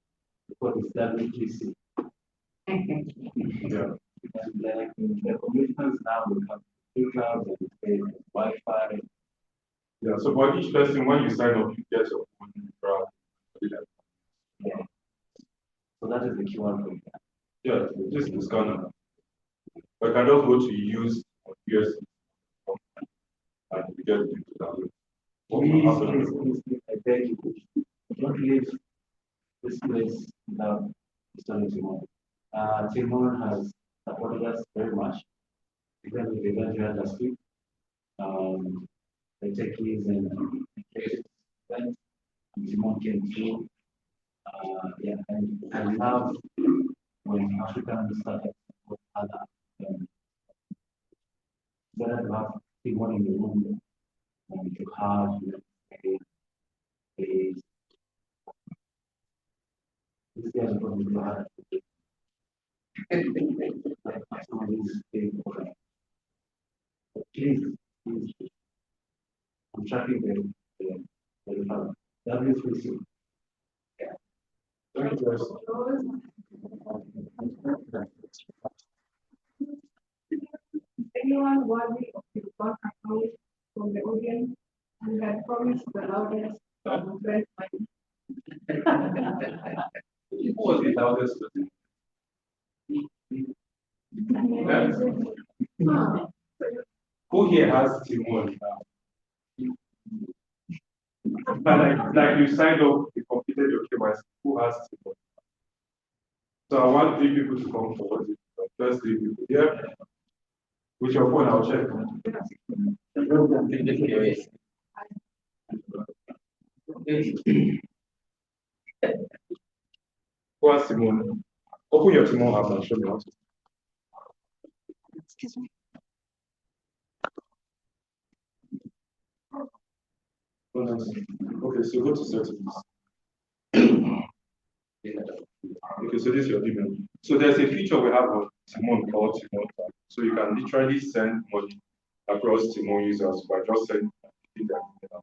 Speaker 9: code is WTC.
Speaker 6: Yeah.
Speaker 9: And like in the commitments now, we have 2,000, Wi-Fi.
Speaker 6: Yeah, so for each person, when you sign up, you get your own referral.
Speaker 9: Yeah. So that is the QR code.
Speaker 6: Yeah, just the scanner. But I can just go to use on US and you get into that.
Speaker 9: Please, I beg you, don't leave this place without installing Timon. Timon has supported us very much. Even with the event we had last week, the techies and creative event, Timon came through. Yeah, and I love when African startups support other better to have Timon in the room than to have a this guy is going to be hard. Please, I'm tracking the W3C.
Speaker 6: Thank you.
Speaker 3: Anyone worthy of the back account from the audience who had promised the loudest of the
Speaker 6: Who was the loudest person? Who here has Timon now? Like you signed up, you completed your KYC. Who has Timon? So I want 3 people to come forward. First 3 people. Yeah. With your phone, I'll check. Who has Timon? Open your Timon app and show me how to.
Speaker 3: Excuse me.
Speaker 6: Okay, so go to settings. Okay, so this is your email. So there's a feature we have on Timon called Timon Tag. So you can literally send money across Timon users by just sending their email.